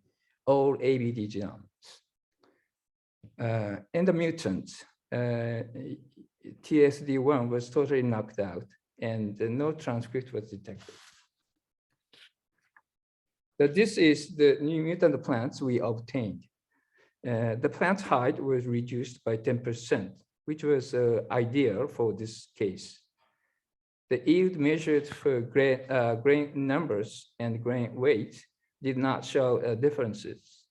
all ABD genomes. In the mutant, TSD1 was totally knocked out and no transcript was detected. But this is the new mutant plants we obtained. The plant height was reduced by 10%, which was ideal for this case. The yield measured for grain numbers and grain weight did not show differences.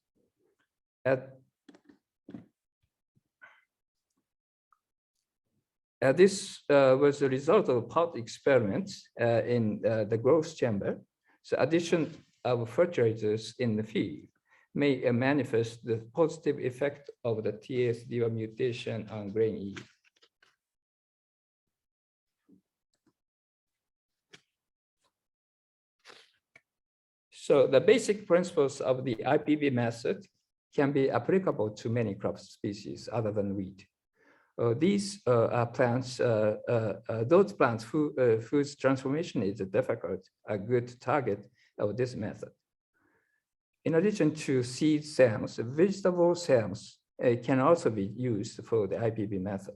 This was the result of pot experiments in the growth chamber. So addition of fertilizers in the field may manifest the positive effect of the TSD1 mutation on grain yield. So the basic principles of the Ibb method can be applicable to many crop species other than wheat. These are plants, those plants whose transformation is difficult, are good target of this method. In addition to seed cells, vegetable cells can also be used for the Ibb method.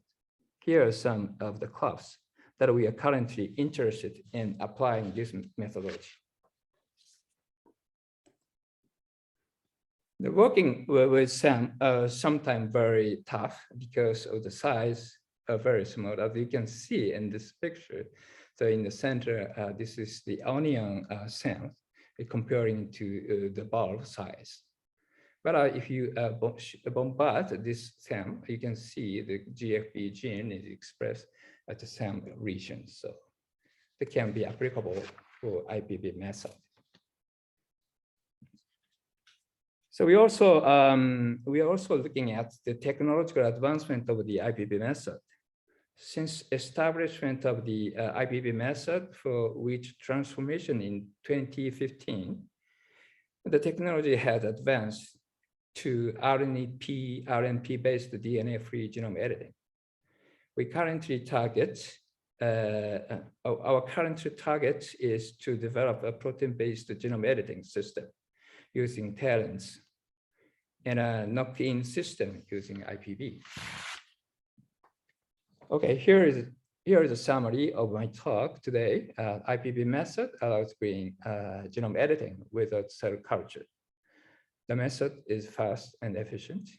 Here are some of the crops that we are currently interested in applying this methodology. The working with SAM sometimes very tough because of the size are very small, as you can see in this picture. So in the center, this is the onion SAM comparing to the bulb size. But if you bombard this SAM, you can see the GFP gene is expressed at the SAM region. So it can be applicable for Ibb method. So we are also looking at the technological advancement of the Ibb method. Since establishment of the Ibb method for wheat transformation in 2015, the technology has advanced to RNP-based DNA-free genome editing. We currently target, our current target is to develop a protein-based genome editing system using talents and a knock-in system using IPV. Okay, here here is a summary of my talk today. Ibb method allows doing genome editing without cell culture. The method is fast and efficient,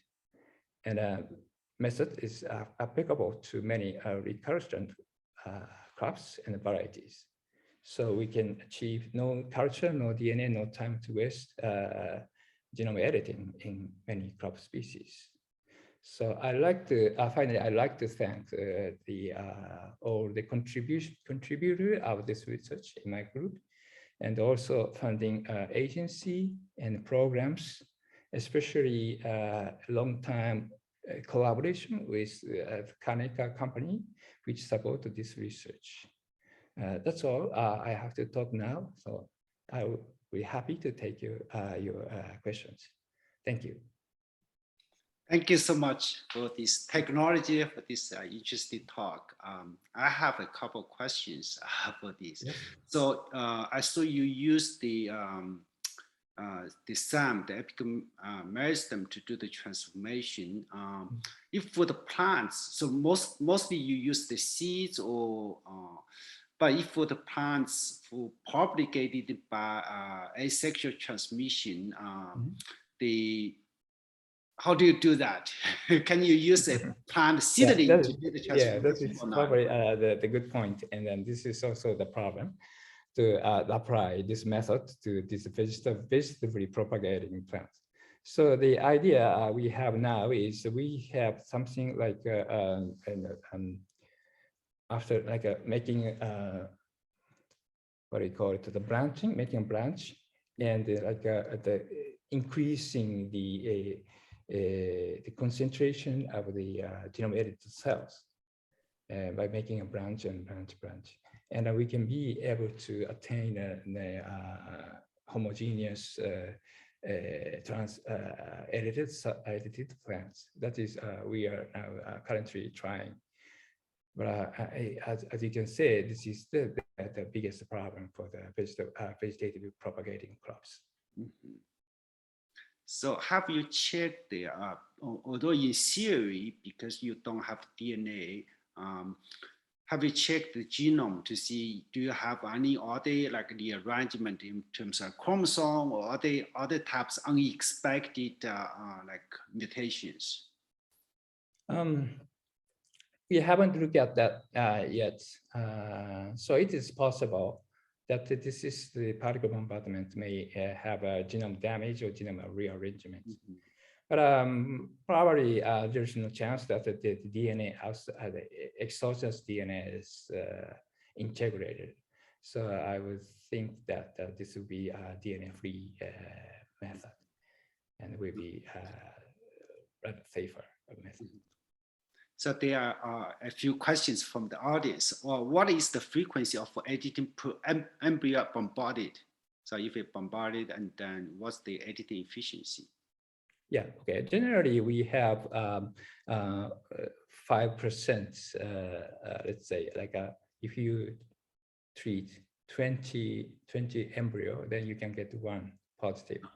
and method is applicable to many recurrent crops and varieties. So we can achieve no culture, no DNA, no time to waste genome editing in many crop species. So I like to finally I'd like to thank all the contributor of this research in my group, and also funding agency and programs, especially long-time collaboration with Kaneka company, which supported this research. That's all I have to talk now. So I will be happy to take your questions. Thank you. Thank you so much for this technology, for this interesting talk. I have a couple of questions for this. Yes. So I saw you use the SAM, the Ibb Method to do the transformation. If for the plants, so mostly you use the seeds, or but if for the plants for propagated by asexual transmission, how do you do that? Can you use a plant seedling to do the transformation? Yeah, that is probably the good point. And then this is also the problem to apply this method to this vegetatively propagating plants. So the idea we have now is we have something like after like making what do you call it, the branching, making a branch, and like the increasing the concentration of the genome edited cells by making a branch and branch. And we can be able to attain the homogeneous edited plants. That is, we are now currently trying. But as you can see, this is the biggest problem for the vegetative propagating crops. Mm-hmm. So have you checked the, although in theory, because you don't have DNA, have you checked the genome to see, do you have any other, like the arrangement in terms of chromosome or other types unexpected like mutations? We haven't looked at that yet. So it is possible that this is the particle bombardment may have a genome damage or genome rearrangement. Mm-hmm. But probably there's no chance that the DNA, the exogenous DNA is integrated. So I would think that this will be a DNA-free method, and will be rather safer method. Mm-hmm. So there are a few questions from the audience. Well, what is the frequency of editing per embryo bombarded? So if it bombarded, and then what's the editing efficiency? Yeah, okay. Generally, we have 5%, let's say, like if you treat 20 embryo, then you can get one positive.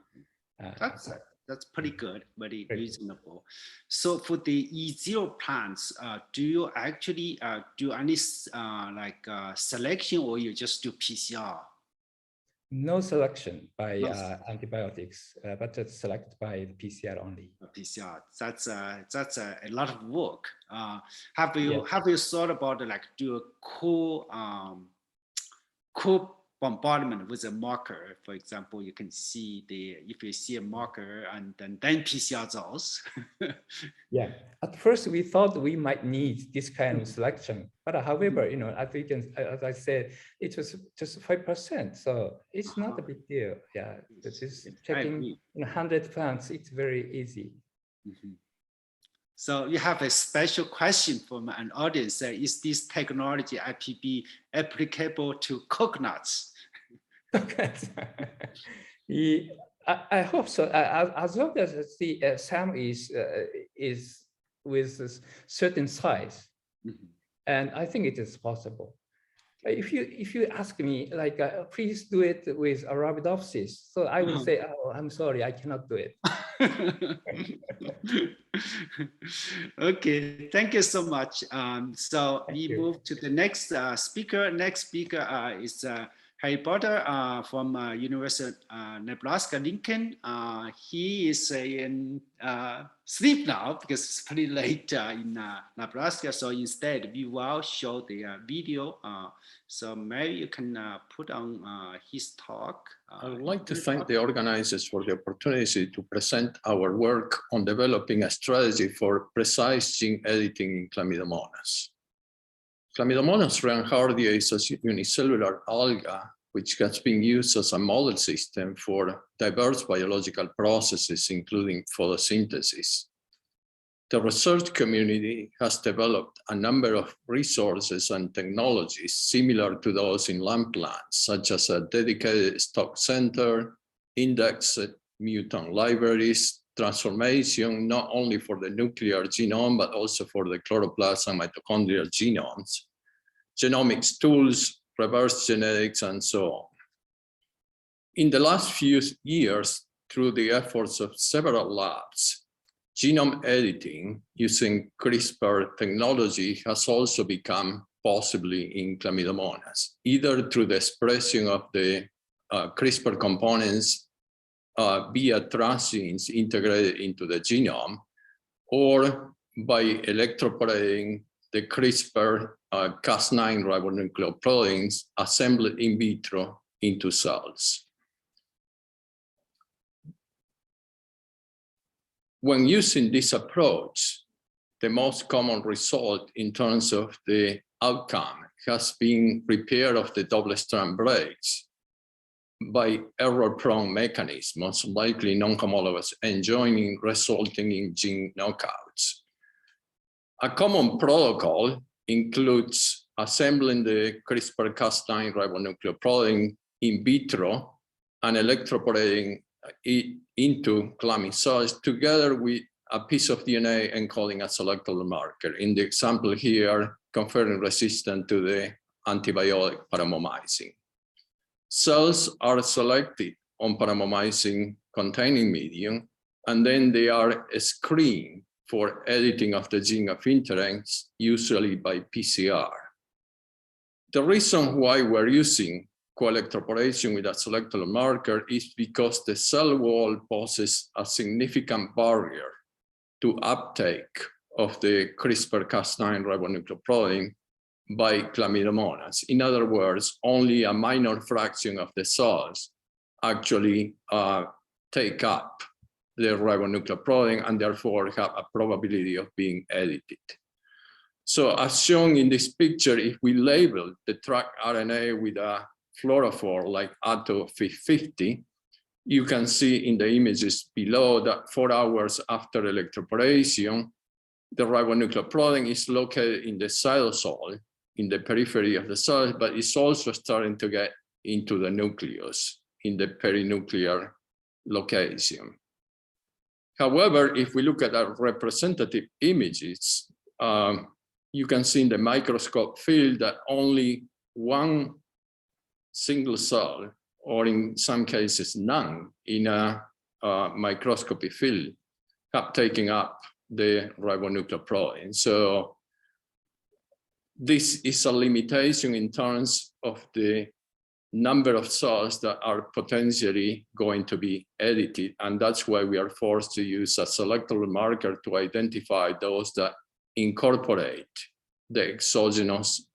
That's pretty good, very reasonable. So for the E0 plants, do you actually do any selection, or you just do PCR? No selection by antibiotics, but it's selected by the PCR only. PCR, that's a lot of work. Have you thought about like do a cool bombardment with a marker? For example, you can see if you see a marker and then PCR those. Yeah, at first we thought we might need this kind of selection, but however, you know, as I said, it was just 5%, so it's not a big deal. Yeah, this is checking 100 plants. It's very easy. Mm-hmm. So you have a special question from an audience. Is this technology Ibb applicable to coconuts? I hope so. As long as the SAM is with a certain size, mm-hmm. and I think it is possible. If you ask me, like, please do it with Arabidopsis, so I will say, oh, I'm sorry, I cannot do it. Okay, thank you so much. So we you. move to the next speaker. Next speaker is Harry Potter from University of Nebraska Lincoln. He is in sleep now because it's pretty late in Nebraska. So instead, we will show the video. So maybe you can put on his talk. I would like to thank the organizers for the opportunity to present our work on developing a strategy for precise gene editing in Chlamydomonas. Chlamydomonas reinhardia is a unicellular alga which has been used as a model system for diverse biological processes, including photosynthesis. The research community has developed a number of resources and technologies similar to those in land plants, such as a dedicated stock center, indexed mutant libraries, transformation, not only for the nuclear genome, but also for the chloroplast and mitochondrial genomes, genomics tools, reverse genetics, and so on. In the last few years, through the efforts of several labs, genome editing using CRISPR technology has also become possibly in Chlamydomonas, either through the expression of the CRISPR components via transgenes integrated into the genome, or by electroporating the CRISPR Cas9 ribonucleoproteins assembled in vitro into cells. When using this approach, the most common result in terms of the outcome has been repair of the double-strand breaks by error-prone mechanisms, likely non-homologous enjoining, resulting in gene knockouts. A common protocol includes assembling the CRISPR-Cas9 ribonucleoprotein in vitro and electroporating it into chlamyd cells together with a piece of DNA encoding a selectable marker. In the example here, conferring resistance to the antibiotic paramomycin. Cells are selected on paramomycin containing medium, and then they are screened for editing of the gene of interest, usually by PCR. The reason why we're using co-electroporation with a selectable marker is because the cell wall poses a significant barrier to uptake of the CRISPR-Cas9 ribonucleoprotein by Chlamydomonas. In other words, only a minor fraction of the cells actually take up the ribonucleoprotein and therefore have a probability of being edited. So as shown in this picture, if we label the track RNA with a fluorophore like ATO-50, you can see in the images below that 4 hours after electroporation, the ribonucleoprotein is located in the cytosol, in the periphery of the cell, but it's also starting to get into the nucleus in the perinuclear location. However, if we look at our representative images, you can see in the microscope field that only one single cell, or in some cases none, in a microscopy field have taken up the ribonucleoprotein. So this is a limitation in terms of the number of cells that are potentially going to be edited. And that's why we are forced to use a selectable marker to identify those that incorporate the exogenous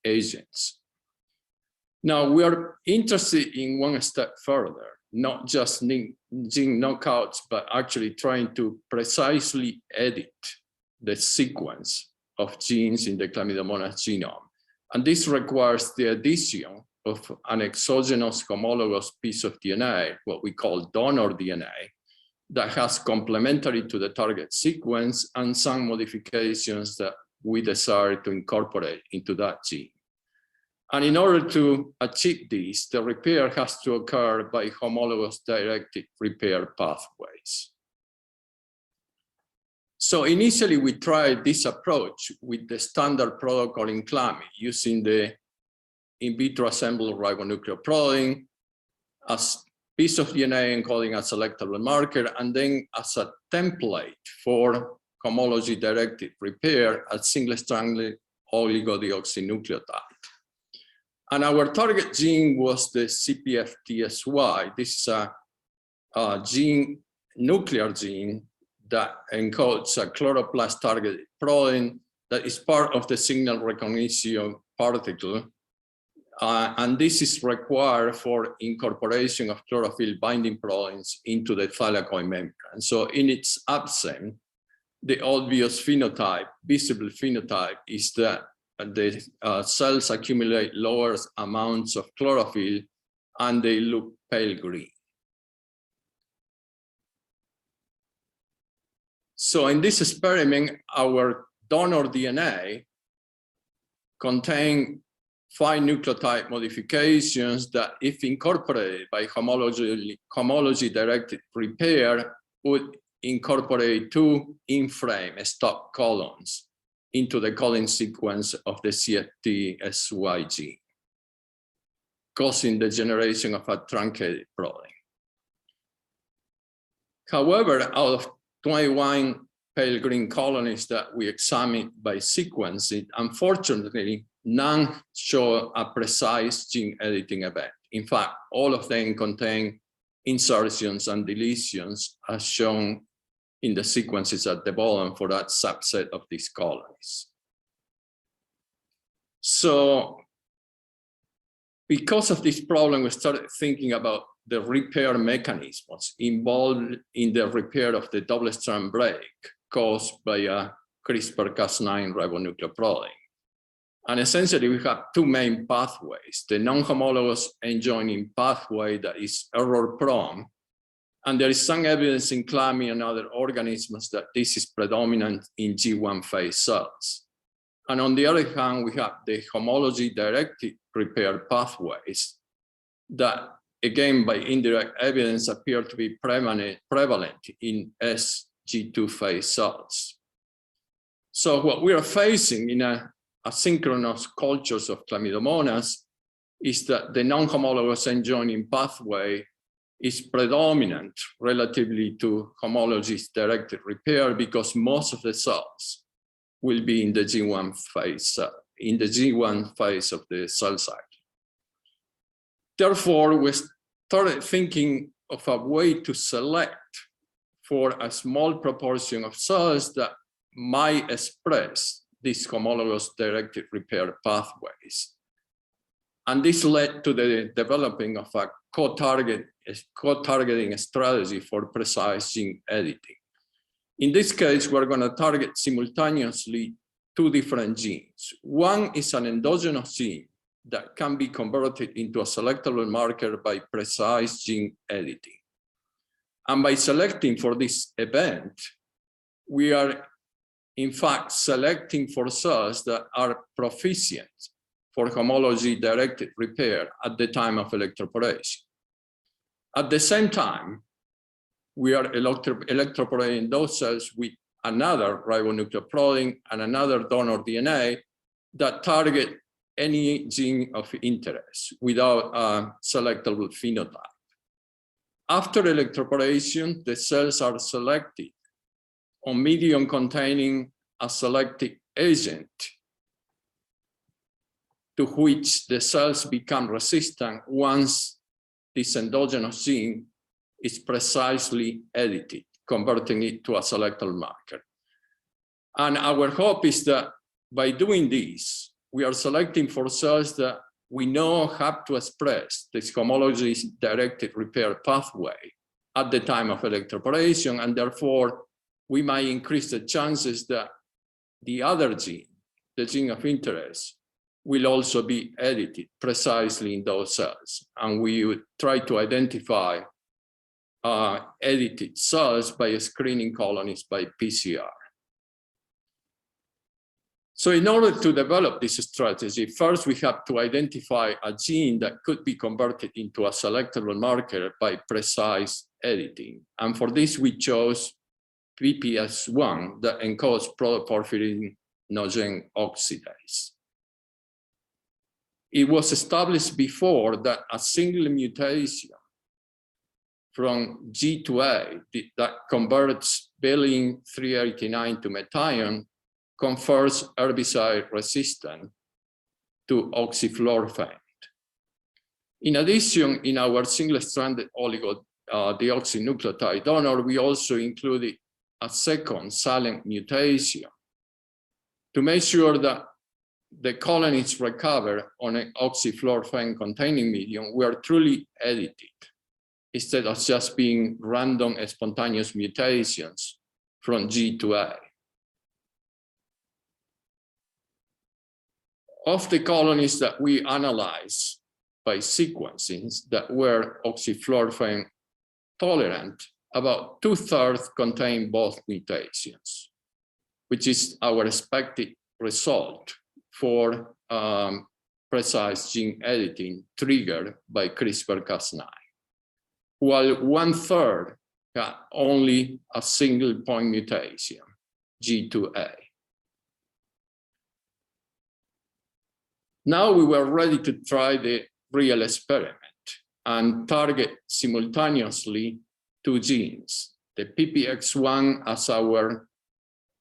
agents. Now, we are interested in one step further, not just gene knockouts, but actually trying to precisely edit the sequence of genes in the Chlamydomonas genome. And this requires the addition of an exogenous homologous piece of DNA, what we call donor DNA, that has complementary to the target sequence and some modifications that we desire to incorporate into that gene. And in order to achieve this, the repair has to occur by homologous directed repair pathways. So initially we tried this approach with the standard protocol in chlamyd, using the in vitro assembled ribonucleoprotein as piece of DNA encoding a selectable marker, and then as a template for homology-directed repair, a single-stranded oligodeoxynucleotide. And our target gene was the CPFTSY. This is a gene, nuclear gene that encodes a chloroplast-targeted protein that is part of the signal recognition particle. And this is required for incorporation of chlorophyll binding proteins into the thylakoid membrane. So in its absence, the obvious phenotype, visible phenotype, is that the cells accumulate lower amounts of chlorophyll and they look pale green. So in this experiment, our donor DNA contained 5 nucleotide modifications that, if incorporated by homology-directed repair, would incorporate 2 in-frame stop codons into the coding sequence of the CFTSY gene, causing the generation of a truncated protein. However, out of 21 pale green colonies that we examined by sequencing, unfortunately, none show a precise gene editing event. In fact, all of them contain insertions and deletions as shown in the sequences at the bottom for that subset of these colonies. So because of this problem, we started thinking about the repair mechanisms involved in the repair of the double-strand break caused by a CRISPR-Cas9 ribonucleoprotein. And essentially, we have 2 main pathways: the non-homologous end-joining pathway that is error-prone, and there is some evidence in clammy and other organisms that this is predominant in G1 phase cells. And on the other hand, we have the homology-directed repair pathways that, again, by indirect evidence, appear to be prevalent in SG2 phase cells. So what we are facing in asynchronous cultures of Chlamydomonas is that the non-homologous end-joining pathway is predominant relatively to homology-directed repair because most of the cells will be in the G1 phase, of the cell cycle. Therefore, we started thinking of a way to select for a small proportion of cells that might express these homologous directed repair pathways. And this led to the developing of a co-targeting strategy for precise gene editing. In this case, we're going to target simultaneously 2 different genes. One is an endogenous gene that can be converted into a selectable marker by precise gene editing. And by selecting for this event, we are in fact selecting for cells that are proficient for homology-directed repair at the time of electroporation. At the same time, we are electroporating those cells with another ribonucleoprotein and another donor DNA that target any gene of interest without a selectable phenotype. After electroporation, the cells are selected on medium containing a selective agent to which the cells become resistant once this endogenous gene is precisely edited, converting it to a selectable marker. And our hope is that by doing this, we are selecting for cells that we know have to express this homology-directed repair pathway at the time of electroporation, and therefore we might increase the chances that the other gene, the gene of interest, will also be edited precisely in those cells. And we would try to identify edited cells by screening colonies by PCR. So in order to develop this strategy, first we have to identify a gene that could be converted into a selectable marker by precise editing. And for this, we chose PPS1 that encodes protoporphyrinogen oxidase. It was established before that a single mutation from G to A that converts valine 389 to methionine confers herbicide resistance to oxyfluorphan. In addition, in our single-stranded oligodeoxynucleotide donor, we also included a second silent mutation to make sure that the colonies recover on an oxyfluorphan-containing medium were truly edited, instead of just being random spontaneous mutations from G to A. Of the colonies that we analyzed by sequencing that were oxyfluorphan tolerant, about 2/3 contain both mutations, which is our expected result for precise gene editing triggered by CRISPR-Cas9, while 1/3 had only a single point mutation, G2A. Now we were ready to try the real experiment and target simultaneously two genes, the PPX1 as our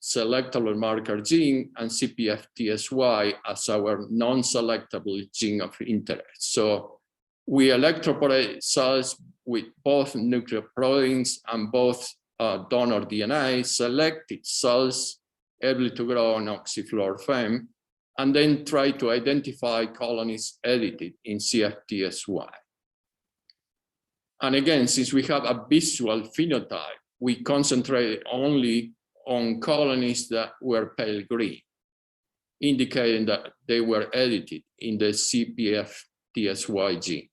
selectable marker gene and CPFTSY as our non-selectable gene of interest. So we electroporate cells with both nucleoproteins and both donor DNA, selected cells able to grow on oxyfluorphan, and then try to identify colonies edited in CFTSY. And again, since we have a visual phenotype, we concentrated only on colonies that were pale green, indicating that they were edited in the CPFTSY gene.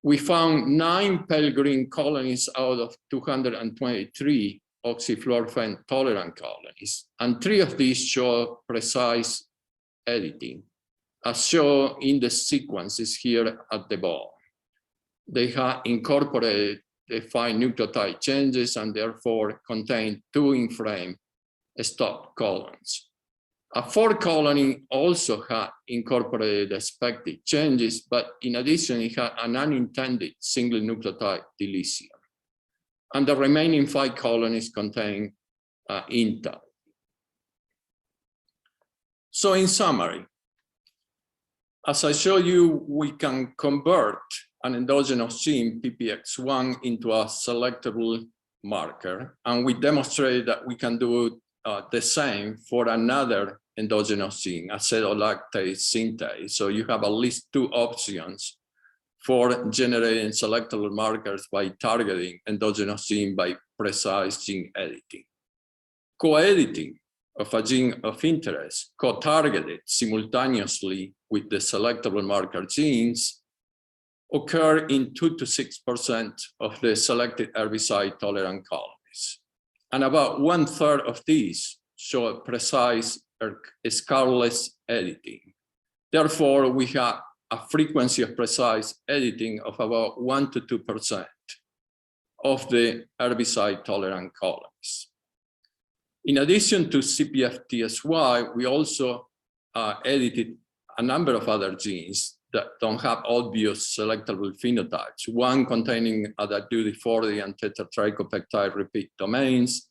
We found 9 pale green colonies out of 223 oxyfluorphan tolerant colonies, and 3 of these show precise editing, as shown in the sequences here at the bottom. They have incorporated the 5 nucleotide changes and therefore contain 2 in-frame stop colons. A 4th colony also had incorporated expected changes, but in addition, it had an unintended single nucleotide deletion. And the remaining 5 colonies contain intact. So in summary, as I show you, we can convert an endogenous gene, PPX1, into a selectable marker. And we demonstrated that we can do the same for another endogenous gene, acetolactate synthase. So you have at least 2 options for generating selectable markers by targeting endogenous gene by precise gene editing. Co-editing of a gene of interest, co-targeted simultaneously with the selectable marker genes, occur in 2 to 6% of the selected herbicide-tolerant colonies. And about 1/3 of these show precise scarless editing. Therefore, we have a frequency of precise editing of about 1 to 2% of the herbicide-tolerant colonies. In addition to CPFTSY, we also edited a number of other genes that don't have obvious selectable phenotypes, one containing ADAR40 and tetratricopeptide repeat domains,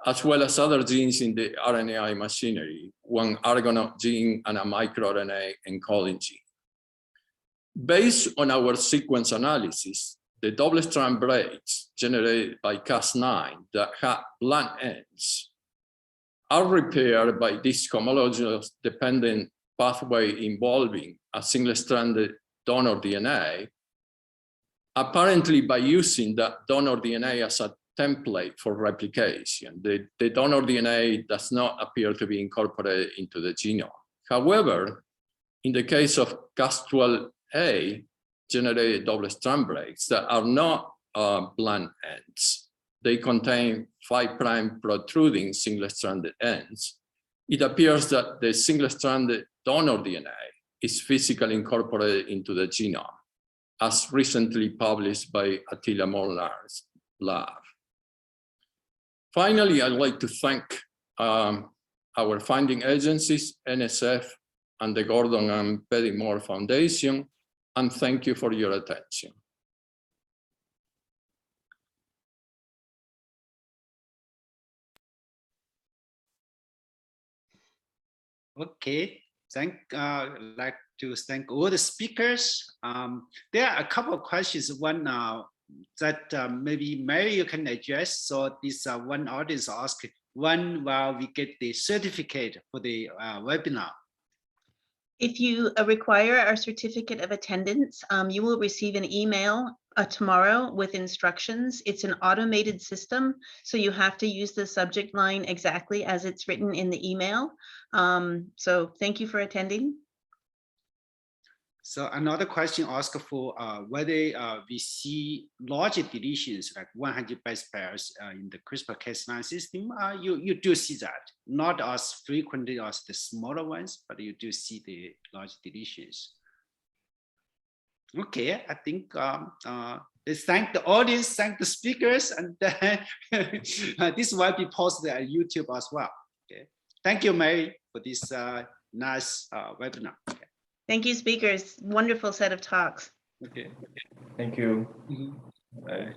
as well as other genes in the RNAi machinery, one Argonaute gene and a microRNA encoding gene. Based on our sequence analysis, the double-strand breaks generated by Cas9 that have blunt ends are repaired by this homologous-dependent pathway involving a single-stranded donor DNA, apparently by using that donor DNA as a template for replication. The donor DNA does not appear to be incorporated into the genome.' in the case of Cas12a generated double-strand breaks that are not blunt ends, they contain 5' protruding single-stranded ends. It appears that the single-stranded donor DNA is physically incorporated into the genome, as recently published by Attila Molnar's lab. Finally, I'd like to thank our funding agencies, NSF and the Gordon and Betty Moore Foundation, and thank you for your attention. Okay, like to thank all the speakers. There are a couple of questions. One that maybe Mary you can address. So this one audience asked, when will we get the certificate for the webinar? If you require our certificate of attendance, you will receive an email tomorrow with instructions. It's an automated system, so you have to use the subject line exactly as it's written in the email. So thank you for attending. So another question asked for whether we see larger deletions, like 100 base pairs in the CRISPR-Cas9 system. You do see that, not as frequently as the smaller ones, but you do see the large deletions. Okay, I think let's thank the audience, thank the speakers, and this will be posted at YouTube as well. Okay, thank you, Mary, for this nice webinar. Okay. Thank you, speakers. Wonderful set of talks. Okay. Thank you. Mhm. Bye.